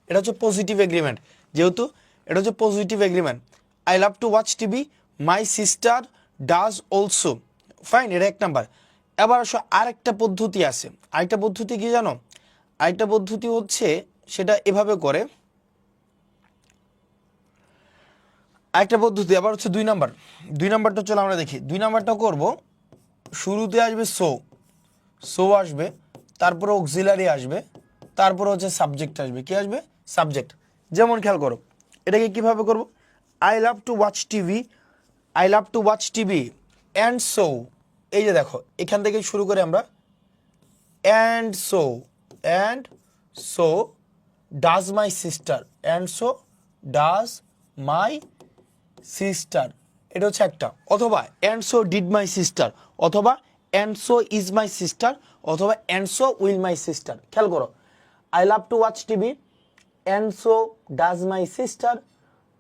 এটা হচ্ছে পজিটিভ এগ্রিমেন্ট, যেহেতু এটা হচ্ছে positive agreement. I love to watch TV my sister does also, fine, এটা এক নাম্বার। এবার আসো আরেকটা পদ্ধতি আছে, আরেকটা পদ্ধতি কি জানো, আরেকটা পদ্ধতি হচ্ছে সেটা এভাবে করে, আরেকটা পদ্ধতি আবার হচ্ছে 2 নাম্বার। 2 নাম্বারটা চলো আমরা দেখি। 2 নাম্বারটা করব, শুরুতে আসবে সো আসবে, তারপরে অক্সিলারি আসবে, তারপরে হচ্ছে সাবজেক্ট আসবে। কি আসবে? সাবজেক্ট। যেমন খেয়াল করো এটাকে কিভাবে করব, I love to watch TV, I love to watch TV and so, এই যে দেখো এখান থেকে শুরু করে আমরা and so does my sister, and so does my sister, এটা হচ্ছে একটা। অথবা and so did my sister, অথবা and so is my sister, অথবা and so will my sister. খেয়াল করো, I love to watch TV and so does my sister,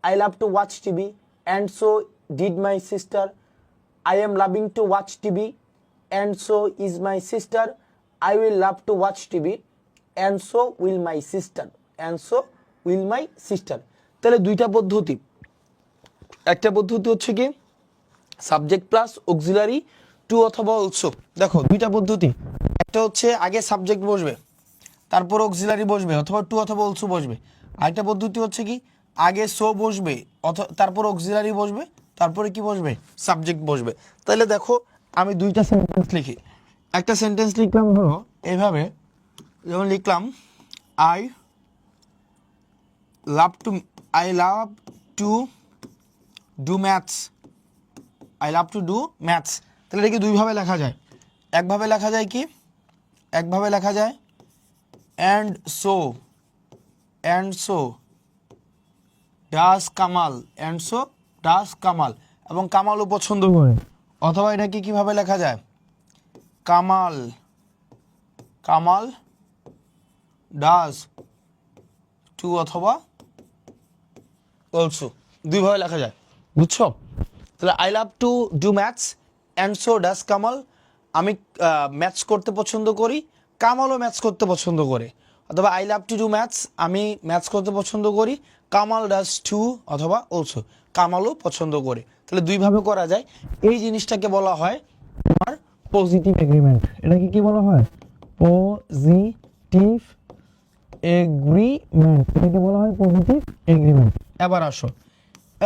I love to watch TV and so did my sister, I am loving two watch TV and so is my sister, I will love to watch TV and so will my sister, and so will my sister. তাহলে 2টা পদ্ধতি, একটা পদ্ধতি হচ্ছে কি subject plus auxiliary two অথবা also. দেখো 2টা পদ্ধতি, একটা হচ্ছে আগে সাবজেক্ট বসবে, তারপর অক্সিলারি বসবে, অথবা টু অথবা অলসো বসবে। আরেকটা পদ্ধতি হচ্ছে কি আগে সো বসবে, তারপর অক্সিলারি বসবে, তারপরে কি বসবে? সাবজেক্ট বসবে। তাহলে দেখো আমি 2টা সেন্টেন্স লিখি। একটা সেন্টেন্স লিখলাম হলো এইভাবে, যেমন লিখলাম I love to do maths, I love to do maths. তাহলে এটা কি 2ভাবে লেখা যায়। একভাবে লেখা যায় কি, একভাবে লেখা যায় and so does Kamal, and so does Kamal, এবং কামালও পছন্দ করে। অথবা এটাকে কিভাবে লেখা যায়, কামাল ডাস টু অথবা অলসো, 2ভাবে লেখা যায়। বুঝছো? তাহলে I love to do maths and so does Kamal, আমি ম্যাথস করতে পছন্দ করি, কামালও ম্যাথস করতে পছন্দ করে। অথবা I love to do maths, আমি ম্যাথস করতে পছন্দ করি, কামাল ডাস টু অথবা অলসো, কামালও পছন্দ করে। তাহলে 2ভাবে করা যায়। এই জিনিসটাকে বলা হয় তোমার পজিটিভ এগ্রিমেন্ট। এটাকে কি বলা হয়? পজিটিভ এগ্রিমেন্ট, এটাকে বলা হয় পজিটিভ এগ্রিমেন্ট।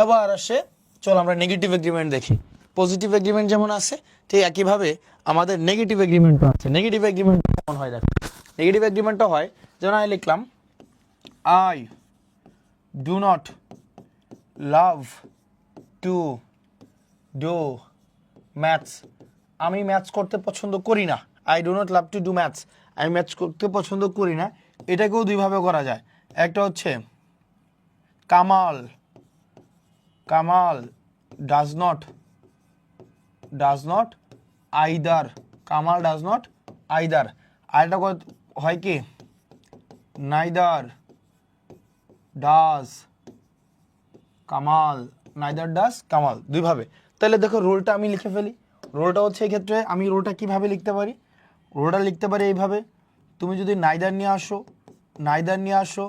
এবার আসে চলো আমরা নেগেটিভ এগ্রিমেন্ট দেখি। পজিটিভ এগ্রিমেন্ট যেমন আছে ঠিক একইভাবে আমাদের নেগেটিভ এগ্রিমেন্টও আছে। নেগেটিভ এগ্রিমেন্ট কেমন হয় দেখো, নেগেটিভ এগ্রিমেন্টটা হয় যেমন আমি লিখলাম I do not love to do maths, আমি ম্যাথস করতে পছন্দ করি না। I do not love to do maths, আমি ম্যাথস করতে পছন্দ করি না। এটাকেও 2ভাবে করা যায়। একটা হচ্ছে Kamal does not either, Kamal does not either. আরেকটা হয় কি নাইদার ডাজ কামাল, 2ভাবে। তাহলে দেখো রোলটা আমি লিখে ফেলি। রোলটা হচ্ছে এক্ষেত্রে আমি রোলটা কিভাবে লিখতে পারি, রোলটা লিখতে পারি এইভাবে। তুমি যদি নাইদার নিয়ে আসো,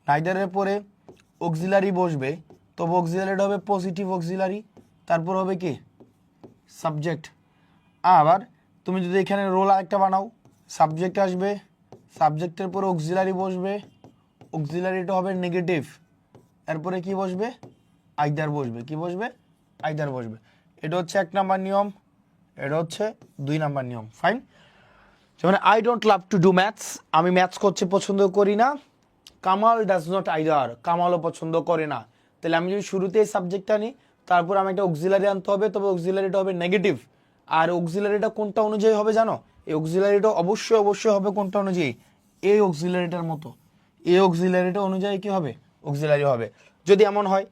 নাইদারের পরে অক্সিলারি বসবে, তবে অক্সিলারিটা হবে পজিটিভ অক্সিলারি, তারপর হবে কি সাবজেক্ট। আবার তুমি যদি এখানে রোল আরেকটা বানাও, সাবজেক্ট আসবে, সাবজেক্টের পরে অক্সিলারি বসবে, অক্সিলারিটা হবে নেগেটিভ, এরপরে কি বসবে? আইদার বসবে। কি বসবে? আইদার বসবে। এটা হচ্ছে 1 নাম্বার নিয়ম, এটা হচ্ছে 2 নাম্বার নিয়ম। ফাইন। যেমন I don't love to do maths, আমি ম্যাথস করতে পছন্দ করি না। কামাল ডাজ নট আইদার, কামালও পছন্দ করে না। তাহলে আমি যদি শুরুতেই সাবজেক্টটা নিই, তারপর আমি একটা অক্সিলারি আনতে হবে, তবে অক্সিলারিটা হবে নেগেটিভ। আর অক্সিলারিটা কোনটা অনুযায়ী হবে জানো? এই অক্সিলারিটা অবশ্যই হবে কোনটা অনুযায়ী? এই অক্সিলারিটার মতো। এই অক্সিলারিটা অনুযায়ী কি হবে? অক্সিলারি হবে। যদি এমন হয়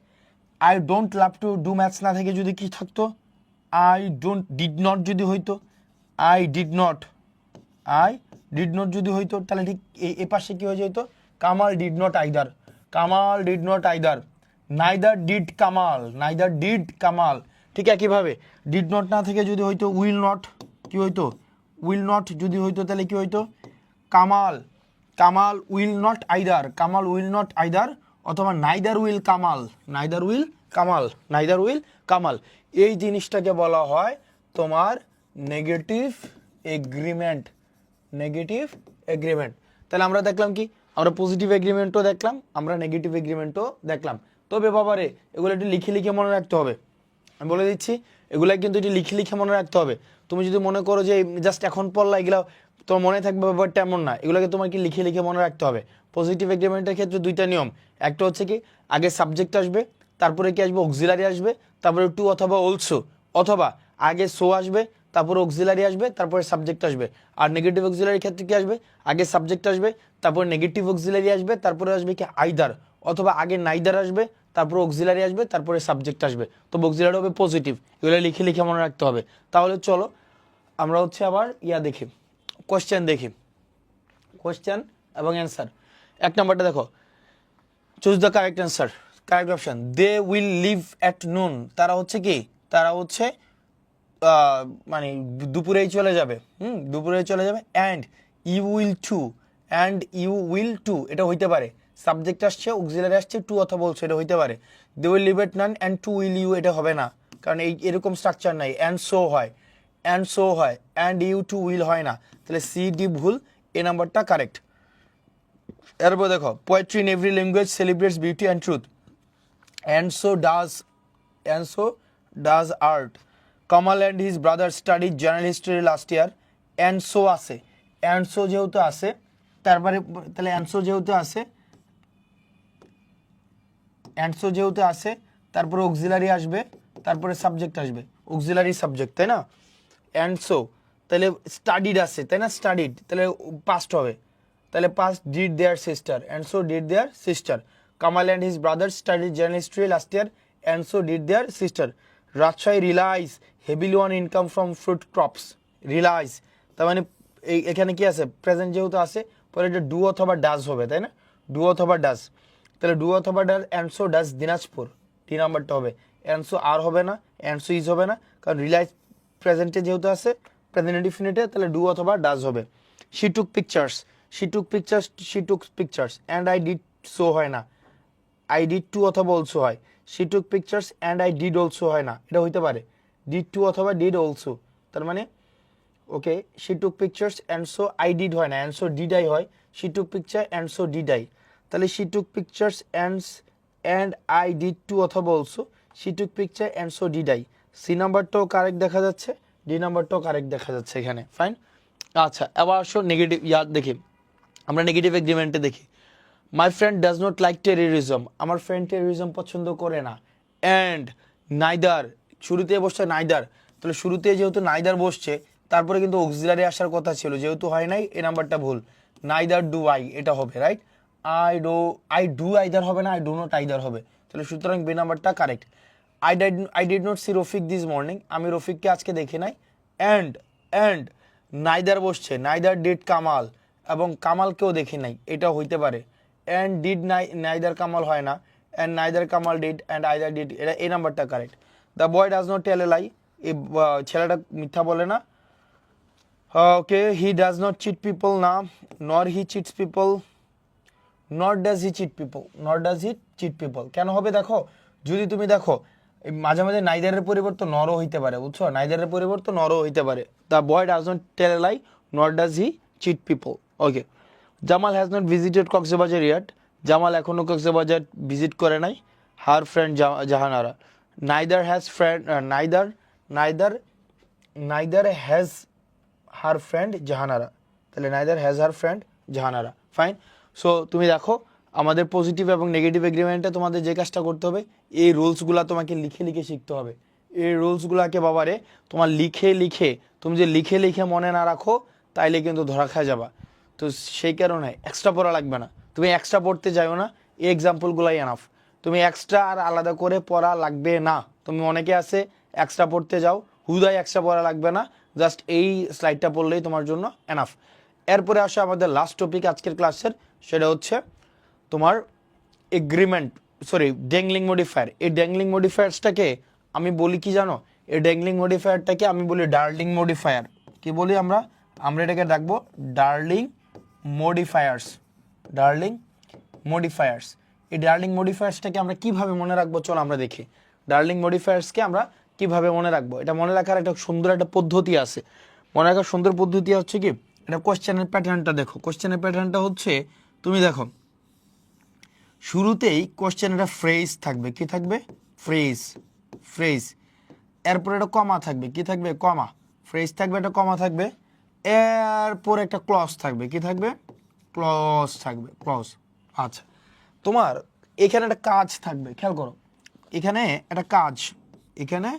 I don't love to do maths না থেকে যদি কি থাকতো, ডিড নট যদি হইতো, আই ডিড নট যদি হইতো, তাহলে ঠিক এ পাশে কি হয়ে যেত? Kamal did not either, neither did Kamal. ঠিক একইভাবে ডিড নট না থেকে যদি হইতো উইল নট, কি হইতো? উইল নট যদি হইতো তাহলে কি হইতো? কামাল উইল নট আইদার, অথবা নাইদার উইল কামাল। এই জিনিসটাকে বলা হয় তোমার নেগেটিভ এগ্রিমেন্ট, নেগেটিভ এগ্রিমেন্ট। তাহলে আমরা দেখলাম কি, আমরা পজিটিভ এগ্রিমেন্টও দেখলাম, আমরা নেগেটিভ এগ্রিমেন্টও দেখলাম। তবে বাবারে এগুলো একটু লিখে লিখে মনে রাখতে হবে, আমি বলে দিচ্ছি এগুলা কিন্তু একটু লিখে লিখে মনে রাখতে হবে। তুমি যদি মনে করো যে জাস্ট এখন পড়লা এগুলা তোমার মনে থাকবে, ব্যাপারটা এমন না, এগুলোকে তোমাকে লিখে লিখে মনে রাখতে হবে। পজিটিভ এগ্রিমেন্টের ক্ষেত্রে দুইটা নিয়ম, একটা হচ্ছে কি আগে সাবজেক্ট আসবে, তারপরে কি আসবে অক্সিলারি আসবে, তারপরে টু অথবা অলসো, অথবা আগে সো আসবে, তারপরে অক্সিলারি আসবে, তারপরে সাবজেক্ট আসবে। আর নেগেটিভ অক্সিলারির ক্ষেত্রে কি আসবে, আগে সাবজেক্ট আসবে, তারপরে নেগেটিভ অক্সিলারি আসবে, তারপরে আসবে কি আইদার, অথবা আগে নাইদার আসবে, তারপরে অক্সিলারি আসবে, তারপরে সাবজেক্ট আসবে। তো অক্সিলারি হবে পজিটিভ, এগুলো লিখে লিখে মনে রাখতে হবে। তাহলে চলো আমরা হচ্ছে আবার দেখি, কোশ্চেন দেখি, কোশ্চেন এবং অ্যান্সার। এক নম্বরটা দেখো, choose the correct answer, correct option. They will leave at noon, তারা হচ্ছে কি, তারা হচ্ছে মানে দুপুরেই চলে যাবে, দুপুরেই চলে যাবে। And you will too, and you will too এটা হইতে পারে, সাবজেক্ট আসছে অক্সিলারি আসছে টু অথবা বলছে, এটা হইতে পারে। They will leave at noon and too will you এটা হবে না, কারণ এরকম স্ট্রাকচার নাই। অ্যান্ড সো হয়, অ্যান্ড সো হয়, অ্যান্ড ইউ টু উইল হয় না। তাহলে সি ডি ভুল, এ নাম্বারটা কারেক্ট। এরপর দেখো, poetry in every language celebrates beauty and truth, and so does art. Kamal and his brother studied general history last year, and so আছে, and so যেহেতু আছে, তারপরে তাহলে and so যেহেতু আছে, and so যেহেতু আছে, তারপরে অক্সিলারি আসবে, তারপরে সাবজেক্ট আসবে, অক্সিলারি সাবজেক্ট, তাই না? and so তাহলে স্টাডিড আছে, তাই না? স্টাডিড তাহলে পাস্ট হবে, তাহলে past did there sister, and so did their sister. Kamal and his brother studied general history last year, and so did their sister. Rajshai relies heavily on income from fruit crops. Relies তার মানে এখানে কি আছে, present যেহেতু আছে, পরে এটা do অথবা ডাজ হবে, তাই না? ডু অথবা ডাজ, তাহলে ডু অথবা does, and so does Dinajpur, D নাম্বারটা হবে। অ্যান্ড সো আর হবে না, অ্যান্ড সো ইজ হবে না, কারণ রিলাইজ প্রেজেন্টে যেহেতু আছে, প্রেজেন্ট ইনডিফিনিটে, তাহলে ডু অথবা ডাজ হবে। She took pictures, she took pictures, she took pictures, and I did so হয় না, আই ডিড টু অথবা অলসো হয়। She took pictures and I did also হয় না, এটা হইতে পারে ডিড টু অথবা ডিড অলসো, তার মানে okay. She took pictures and so I did হয় না, অ্যান্ড সো ডিড আই হয়। She took picture and so did I, তাহলে she took pictures and I did too অথবা also, she took picture and so did I. C নাম্বারটাও correct দেখা যাচ্ছে, D নাম্বারটাও correct দেখা যাচ্ছে এখানে, ফাইন। আচ্ছা, এবার আসো নেগেটিভ দেখি, আমরা নেগেটিভ এগ্রিমেন্টে দেখি। My friend does not like terrorism, আমার ফ্রেন্ড টেররিজম পছন্দ করে না। অ্যান্ড নাইদার, শুরুতে বসছে নাইদার, তাহলে শুরুতে যেহেতু নাইদার বসছে, তারপরে কিন্তু অক্সিলারি আসার কথা ছিল, যেহেতু হয় নাই, এই নাম্বারটা ভুল। নাইদার ডু আই এটা হবে, রাইট? আই ডু আইদার হবে না, আই ডু নট আইদার হবে, তাহলে সুতরাং বি নাম্বারটা correct. I did not see Rafiq this morning, আমি রফিককে আজকে দেখি নাই। অ্যান্ড নাইদার বসছে, নাইদার ডিড কামাল, এবং কামালকেও দেখি নাই, এটা হইতে পারে। অ্যান্ড ডিড নাইদার কামাল হয় না, and neither Kamal did and either did, এটা এই নাম্বারটা correct. The boy does not tell a lie, এই ছেলেটা মিথ্যা বলে না। Okay, he does not cheat people, না, nor he cheats people, not does he cheat people, not does he cheat people কেন হবে দেখো, যদি তুমি দেখো মাঝে মাঝে নাইদারের পরিবর্তে নরও হইতে পারে, বুঝছো? নাইদারের পরিবর্তে নরও হইতে পারে। The boy does not tell a lie, not does he cheat people. Okay, Jamal has not visited Cox's Bazar yet, Jamal এখনো কক্সবাজার ভিজিট করে নাই। Her friend Jahanara, neither has friend, neither has her friend Jahanara, তাহলে neither has her friend Jahanara, fine. So তুমি দেখো আমাদের positive এবং negative এগ্রিমেন্টে তোমাদের যে কাজটা করতে হবে, এই রুলসগুলো তোমাকে লিখে লিখে শিখতে হবে। এই রুলসগুলোকে বাবারে তোমার লিখে লিখে, তুমি যে লিখে লিখে মনে না রাখো, তাইলে কিন্তু ধরা খায় যাবা। তো সেই কারণে এক্সট্রা পড়া লাগবে না, তুমি এক্সট্রা পড়তে যাও না, এই এক্সাম্পলগুলাই এনাফ। তুমি এক্সট্রা আর আলাদা করে পড়া লাগবে না। তুমি অনেকে আছে এক্সট্রা পড়তে যাও, হুদায় এক্সট্রা পড়া লাগবে না, জাস্ট এই স্লাইডটা পড়লেই তোমার জন্য এনাফ। এরপরে আসে আমাদের লাস্ট টপিক আজকের ক্লাসের, সেটা হচ্ছে তোমার এগ্রিমেন্ট, সরি ড্যাংলিং মডিফায়ার। এই ড্যাংলিং মডিফায়ার্সটাকে আমি বলি কি জানো, এই ড্যাংলিং মডিফায়ারটাকে আমি বলি ডার্লিং মডিফায়ার। কি বলি আমরা এটাকে ডাকবো ডার্লিং মডিফায়ার্স, ডার্লিং মডিফায়ার্স। এই ডার্লিং মডিফায়ার্সটাকে আমরা কিভাবে মনে রাখবো, চলো আমরা দেখি ডার্লিং মডিফায়ার্সকে আমরা কিভাবে মনে রাখবো। এটা মনে রাখার একটা সুন্দর একটা পদ্ধতি আছে। মনে রাখার সুন্দর পদ্ধতি হচ্ছে কি, এটা কোশ্চেনের প্যাটার্নটা দেখো। কোশ্চেনের প্যাটার্নটা হচ্ছে, তুমি দেখো শুরুতেই কোশ্চেন একটা ফ্রেজ থাকবে, কি থাকবে? Phrase, phrase. এরপর একটা কমা থাকবে, কি থাকবে? কমা। ফ্রেজ থাকবে, একটা কমা থাকবে, এরপর একটা ক্লজ থাকবে, কি থাকবে? ক্লজ থাকবে, ক্লজ। আচ্ছা, তোমার এখানে একটা কাজ থাকবে, খেয়াল করো, এখানে একটা কাজ, এখানে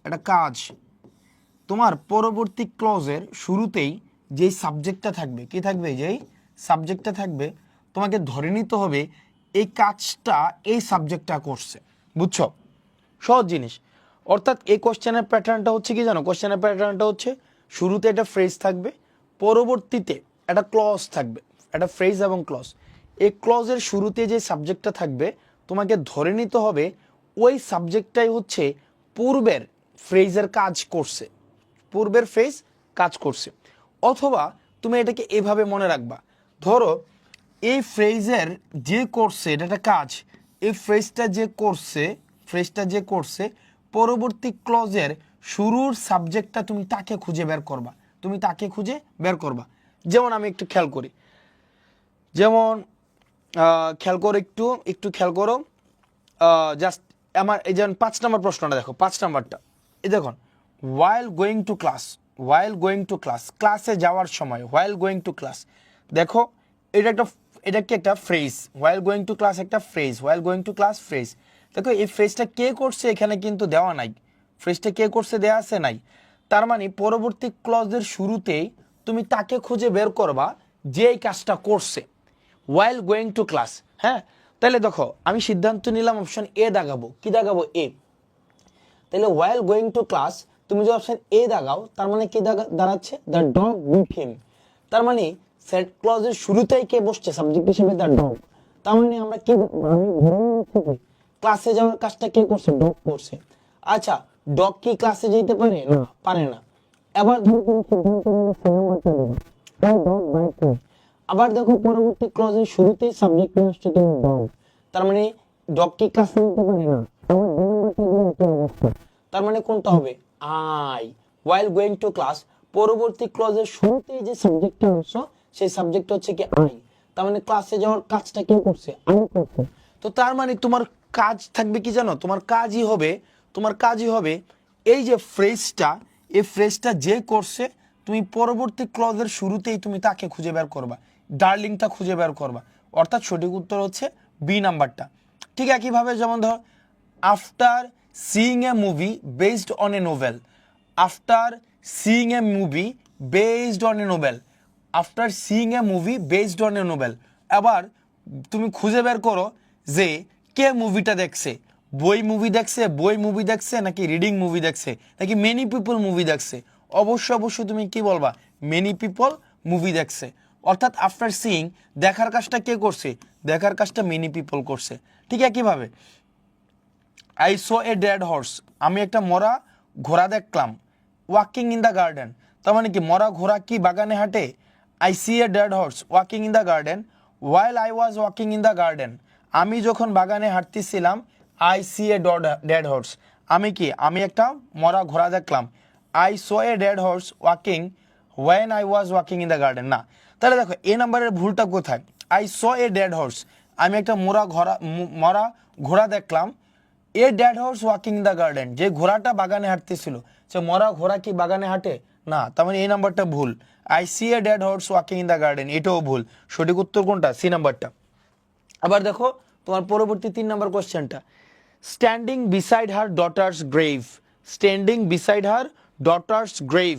একটা কাজ। তোমার পরবর্তী ক্লজের শুরুতেই যেই সাবজেক্টটা থাকবে, কি থাকবে? যেই সাবজেক্টটা থাকবে, তোমাকে ধরে নিতে হবে এই কাজটা এই সাবজেক্টটা করছে। বুঝছো? সহজ জিনিস। অর্থাৎ এই কোশ্চেনের প্যাটার্নটা হচ্ছে কি জানো? কোশ্চেনের প্যাটার্নটা হচ্ছে শুরুতে একটা ফ্রেজ থাকবে, পরবর্তীতে একটা ক্লজ থাকবে, একটা ফ্রেজ এবং ক্লজ। এই ক্লজের শুরুতে যে সাবজেক্টটা থাকবে, তোমাকে ধরে নিতে হবে ওই সাবজেক্টটাই হচ্ছে পূর্বের ফ্রেজের কাজ করছে, পূর্বের ফ্রেজ কাজ করছে। অথবা তুমি এটাকে এভাবে মনে রাখবা, ধরো এই ফ্রেজের যে করছে, এটা একটা কাজ, এই ফ্রেজটা যে করছে, ফ্রেজটা যে করছে, পরবর্তী ক্লজের শুরুর সাবজেক্টটা তুমি তাকে খুঁজে বের করবা, তুমি তাকে খুঁজে বের করবা। যেমন আমি একটু খেয়াল করি, যেমন খেয়াল করো, একটু একটু খেয়াল করো, জাস্ট আমার এই যেমন 5 নম্বর প্রশ্নটা দেখো, 5 নম্বরটা এই দেখুন, while going to class, while going to class, ক্লাসে যাওয়ার সময়, while going to class। দেখো এটা কি একটা phrase, while going to class একটা phrase, while going to class phrase. দেখো এই ফ্রেজটা কে করছে এখানে কিন্তু দেওয়া নাই, ফ্রেজটা কে করছে দেওয়া আছে নাই। তার মানে পরবর্তী ক্লজের শুরুতেই তুমি তাকে খুঁজে বের করবা যে এই কাজটা করছে, while going to class। হ্যাঁ, তাহলে দেখো আমি সিদ্ধান্ত নিলাম অপশন এ দাগাবো, কি দাগাবো? এ। তাহলে while going to class তুমি যে অপশন এ দাগাও, তার মানে কি দাঁড়াচ্ছে? The dog with him. তার মানে সেট ক্লজের শুরুতেই কে বসছে সাবজেক্ট হিসেবে? The dog. তার মানে আমরা কি, আমি ধরে নিচ্ছি কি ক্লাসে যাওয়ার কাজটা কে করছে? ডগ করছে। আচ্ছা, ডগ কি ক্লাসে যেতে পারে? না, পারে না। এবার ধরো তুমি সিদ্ধান্ত নিলে সে নাম্বারটা দেবে, তাই ডগ বাইক। আবার দেখো পরবর্তী ক্লজের শুরুতেই সাবজেক্ট নিয়ে আসছে তুমি ডগ, তার মানে ডগ কি ক্লাসে যেতে পারে? না। আমার দুই নাম্বারটা দিলে একই অবস্থা। তার মানে কোনটা হবে? I. while going to class পরবর্তী ক্লজের শুরুতেই যে সাবজেক্টটা আসছে, সেই সাবজেক্ট হচ্ছে কি আই। তার মানে ক্লাসে যাওয়ার কাজটা কে করছে? আমি করছে। তো তার মানে তোমার কাজ থাকবে কি জানো? তোমার কাজই হবে, তোমার কাজই হবে এই যে ফ্রেজটা, এই ফ্রেজটা যে করছে, তুমি পরবর্তী ক্লজের শুরুতেই তুমি তাকে খুঁজে বের করবা, ডার্লিংটা খুঁজে বের করবা। অর্থাৎ সঠিক উত্তর হচ্ছে বি নাম্বারটা। ঠিক একইভাবে যেমন ধর, after seeing A movie based on a novel, after seeing A movie based on a novel, after seeing A movie based on a novel. আবার তুমি খুঁজে বের করো যে কে মুভিটা দেখছে, বই মুভি দেখছে, বই মুভি দেখছে, নাকি রিডিং মুভি দেখছে, নাকি মেনি পিপল মুভি দেখছে। অবশ্যই তুমি কি বলবা? মেনি পিপল মুভি দেখছে। অর্থাৎ আফটার সিইং দেখার কাজটা কে করছে? দেখার কাজটা মেনি পিপল করছে। ঠিক একইভাবে I saw a dead horse, আমি একটা মরা ঘোড়া দেখলাম। ওয়াকিং ইন দ্য গার্ডেন, তার মানে কি মরা ঘোড়া কি বাগানে হাঁটে? I see a dead horse walking in the garden while I was walking in the garden, আমি যখন বাগানে হাঁটতেছিলাম। I see a dead horse, আমি কি, আমি একটা মরা ঘোড়া দেখলাম। I saw a dead horse walking when I was walking in the garden. না, তাহলে দেখো এ নাম্বারের ভুলটা কোথায়? I saw a dead horse, আমি একটা মরা ঘোড়া দেখলাম। A dead horse walking in the garden, যে ঘোড়াটা বাগানে হাঁটতেছিল, সে মরা ঘোড়া কি বাগানে হাঁটে? না, তার মানে এই নাম্বারটা ভুল। I see a dead horse walking in the garden, এটাও ভুল। সঠিক উত্তর কোনটা? সি নাম্বারটা। আবার দেখো তোমার পরবর্তী 3 নম্বর কোশ্চেনটা, standing beside her daughter's grave, standing beside her daughter's grave.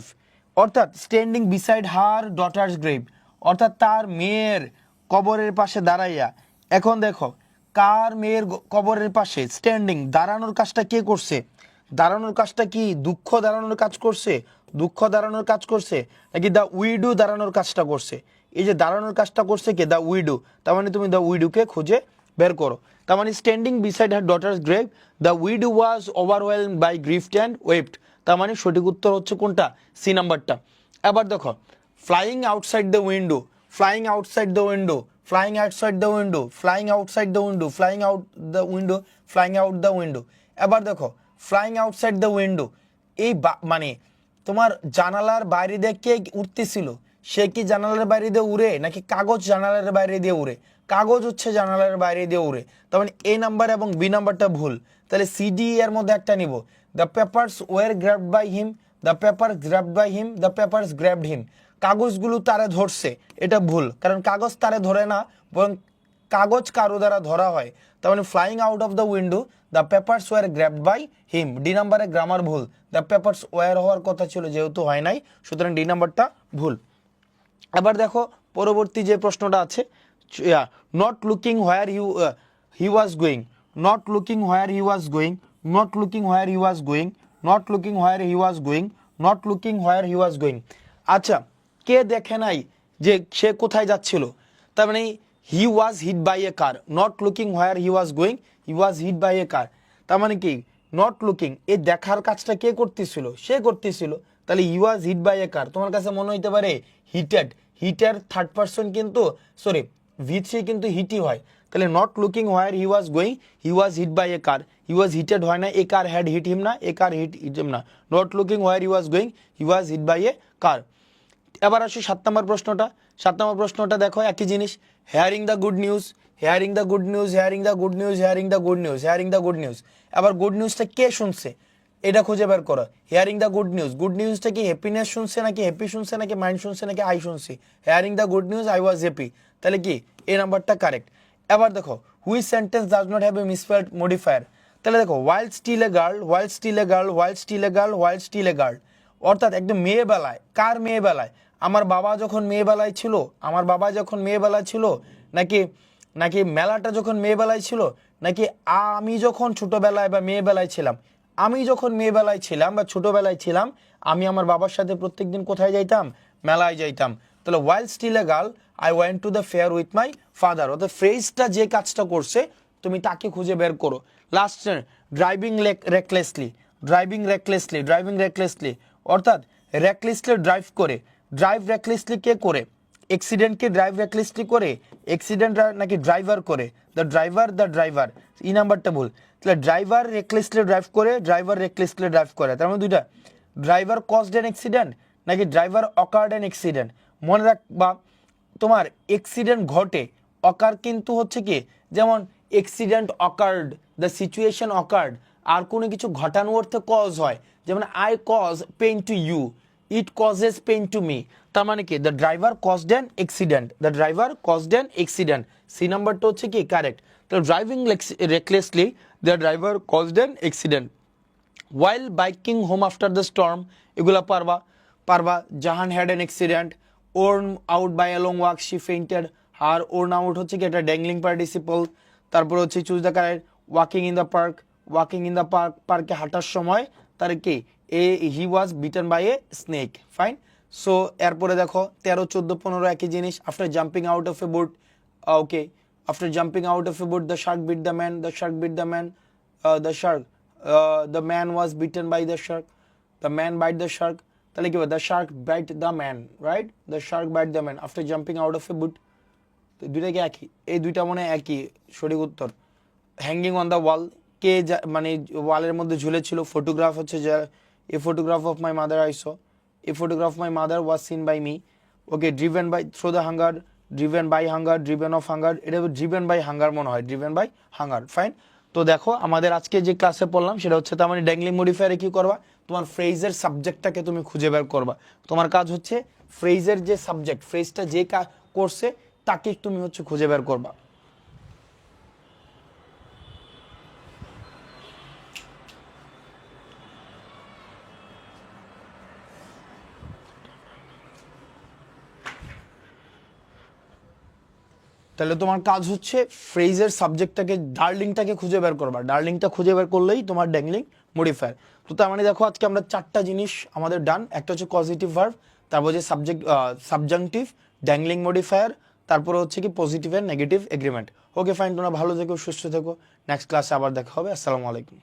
অর্থাৎ standing beside her daughter's grave, অর্থাৎ তার মেয়ের কবরের পাশে দাঁড়াইয়া। এখন দেখো কার মেয়ের কবরের পাশে স্ট্যান্ডিং, দাঁড়ানোর কাজটা কে করছে? দাঁড়ানোর কাজটা কি দুঃখ দাঁড়ানোর কাজ করছে? দুঃখ দাঁড়ানোর কাজ করছে, নাকি দ্য উইডো দাঁড়ানোর কাজটা করছে? এই যে দাঁড়ানোর কাজটা করছে কে? The widow. তার মানে তুমি দ্য উইডোকে খুঁজে বের করো। তার মানে standing beside her daughter's grave, the widow was overwhelmed by grief and wept. তার মানে সঠিক উত্তর হচ্ছে কোনটা? সি নাম্বারটা। এবার দেখো flying outside the window, flying outside the window, flying outside the window, flying outside the window, flying out the window, flying out the window. এবার দেখো ফ্লাইং আউটসাইড দ্য উইন্ডো, এই মানে তোমার জানালার বাইরে দিয়ে কে উঠতেছিল, সে কি জানালার বাইরে দিয়ে উড়ে নাকি কাগজ জানালার বাইরে দিয়ে উড়ে? কাগজ হচ্ছে জানালার বাইরে দিয়ে উড়ে, তার মানে এ নাম্বার এবং বি নাম্বারটা ভুল। তাহলে সিডি এর মধ্যে একটা নিব, the papers were grabbed by him, the paper grabbed by him, the papers grabbed him. কাগজগুলো তারে ধরছে, এটা ভুল, কারণ কাগজ তারে ধরে না, বরং কাগজ কারো দ্বারা ধরা হয়। তার মানে flying out of the window, the papers were grabbed by him. D নাম্বারে গ্রামার ভুল, দ্য পেপারস ওয়ার হওয়ার কথা ছিল, যেহেতু হয় নাই, সুতরাং ডি নাম্বারটা ভুল। এবার দেখো পরবর্তী যে প্রশ্নটা আছে, not looking where he was going, not looking where he was going, not looking where he was going, not looking where he was going, not looking where he was going. আচ্ছা, কে দেখে নাই যে সে কোথায় যাচ্ছিল? তার মানে he was hit by a car, not looking where he was going, he was hit by a car. তার মানে কি নট লুকিং, এই দেখার কাজটা কে করতেছিল? সে করতেছিল। তাহলে হি ওয়াজ হিট বাই এ কার, তোমার কাছে মনে হইতে পারে হিটেড, হিটের থার্ড পারসন কিন্তু সরি V3 কিন্তু হিটই হয়। তাহলে not looking where he was going, he was hit by a car, he was heated হয় না, এ কার হ্যাড হিট হিম না, এ কার হিট হিম না, not looking where he was going, he was hit by a car. এবার আসি 7 নম্বর প্রশ্নটা। 7 নম্বর প্রশ্নটা দেখো একই জিনিস, hearing the good news, hearing the good news, hearing the good news, hearing the good news, hearing the good news. এবার good নিউজটা কে শুনছে এটা খুঁজে বের করো। Hearing the good news, good নিউজটা কি হ্যাপিনেস শুনছে নাকি হ্যাপি শুনছে নাকি মাইন্ড শুনছে নাকি আই শুনছি? Hearing the good news I was happy, তাহলে কি এ নাম্বারটা কারেক্ট। এবার দেখো which sentence does not have a misplaced modifier, তাহলে দেখো while still a girl, while still a girl, while still a girl, while still a girl. অর্থাৎ একদম মেয়েবেলায়, কার মেয়েবেলায়? আমার বাবা যখন মেয়েবেলায় ছিল, আমার বাবা যখন মেয়েবেলায় ছিল, নাকি নাকি মেলাটা যখন মেয়েবেলায় ছিল, নাকি আমি যখন ছোটবেলায় বা মেয়েবেলায় ছিলাম? আমি যখন মেয়েবেলায় ছিলাম বা ছোটবেলায় ছিলাম, আমি আমার বাবার সাথে প্রত্যেকদিন কোথায় যাইতাম? মেলায় যাইতাম। তাহলে while still a girl I went to the fair with my father. অর্থাৎ ফ্রেজটা যে কাজটা করছে তুমি তাকে খুঁজে বের করো। Last, driving recklessly, driving recklessly, driving recklessly, অর্থাৎ রেকলেসলি ড্রাইভ করে। ড্রাইভ রেকলেসলি কে করে? অ্যাক্সিডেন্টকে ড্রাইভ রেকলেসলি করে? অ্যাক্সিডেন্ট নাকি ড্রাইভার করে? দ্য ড্রাইভার, দ্য ড্রাইভার, ই নাম্বারটা ভুল। তাহলে ড্রাইভার রেকলেসলি ড্রাইভ করে, ড্রাইভার রেকলেসলি ড্রাইভ করে, তার মানে দুইটা। ড্রাইভার কজড অ্যান অ্যাক্সিডেন্ট নাকি ড্রাইভার অকার্ড অ্যান অ্যাক্সিডেন্ট? মনে রাখবা তোমার অ্যাক্সিডেন্ট ঘটে, অকার কিন্তু হচ্ছে কি, যেমন accident occurred, the situation occurred, আর কোনো কিছু ঘটানো অর্থে কজ হয়, যেমন I cause pain to you, it causes pain to me. তার মানে কি the driver caused an accident, the driver caused an accident, C নাম্বারটা হচ্ছে কি কারেক্ট। তো driving recklessly the driver caused an accident. While biking home after the storm, এগুলা পারবা পারবা। Jahan had an accident, worn out by a long walk she fainted, আর worn out হচ্ছে কি এটা ড্যাংলিং পার্টিসিপল। তারপর হচ্ছে choose the correct, walking in the park, walking in the park, পার্কে হাঁটার সময় তার কি he was bitten by a snake, fine. So এরপরে দেখো 13, 14, 15 একই জিনিস। After jumping out of a boat, okay, after jumping out of a boat the shark bit the man, the shark bit the man, the Shark, the man was bitten by the shark, the man bite the shark, তাহলে কি হবে? the shark bite the man, right? the shark bite the man after jumping out of a boat। তো দুইটা কি একই? এই দুইটা মনে একই, সঠিক উত্তর। হ্যাঙ্গিং অন দ্য ওয়াল, কে মানে ওয়ালের মধ্যে ঝুলেছিল? ফটোগ্রাফ হচ্ছে যে a photograph of my mother I saw, a photograph my mother was seen by me. Okay, driven by through the hunger, driven by hunger, driven of hunger, এটা driven by hunger মনে হয়, driven by hunger, fine. তো দেখো আমাদের আজকে যে ক্লাসে পড়লাম সেটা হচ্ছে, তার মানে ড্যাংলিং মডিফায়ারে কি করবা? তোমার ফ্রেজের সাবজেক্টটাকে তুমি খুঁজে বের করবা। তোমার কাজ হচ্ছে ফ্রেজের যে সাবজেক্ট, ফ্রেজটা যে করছে তাকে তুমি হচ্ছে খুঁজে বের করবা। তাহলে তোমার কাজ হচ্ছে ফ্রেজের সাবজেক্টটাকে, ডার্লিংটাকে খুঁজে বের করবা। ডার্লিংটা খুঁজে বের করলেই তোমার ড্যাংলিং মডিফায়ার। তো তার মানে দেখো আজকে আমরা 4টা জিনিস আমাদের ডান। একটা হচ্ছে পজিটিভ ভার্ব, তারপর হচ্ছে সাবজাংটিভ, ড্যাংলিং মডিফায়ার, তারপরে হচ্ছে কি positive and negative agreement. Okay fine, তোমরা ভালো থেকো, সুস্থ থেকো। নেক্সট ক্লাসে আবার দেখা হবে। আসসালামু আলাইকুম।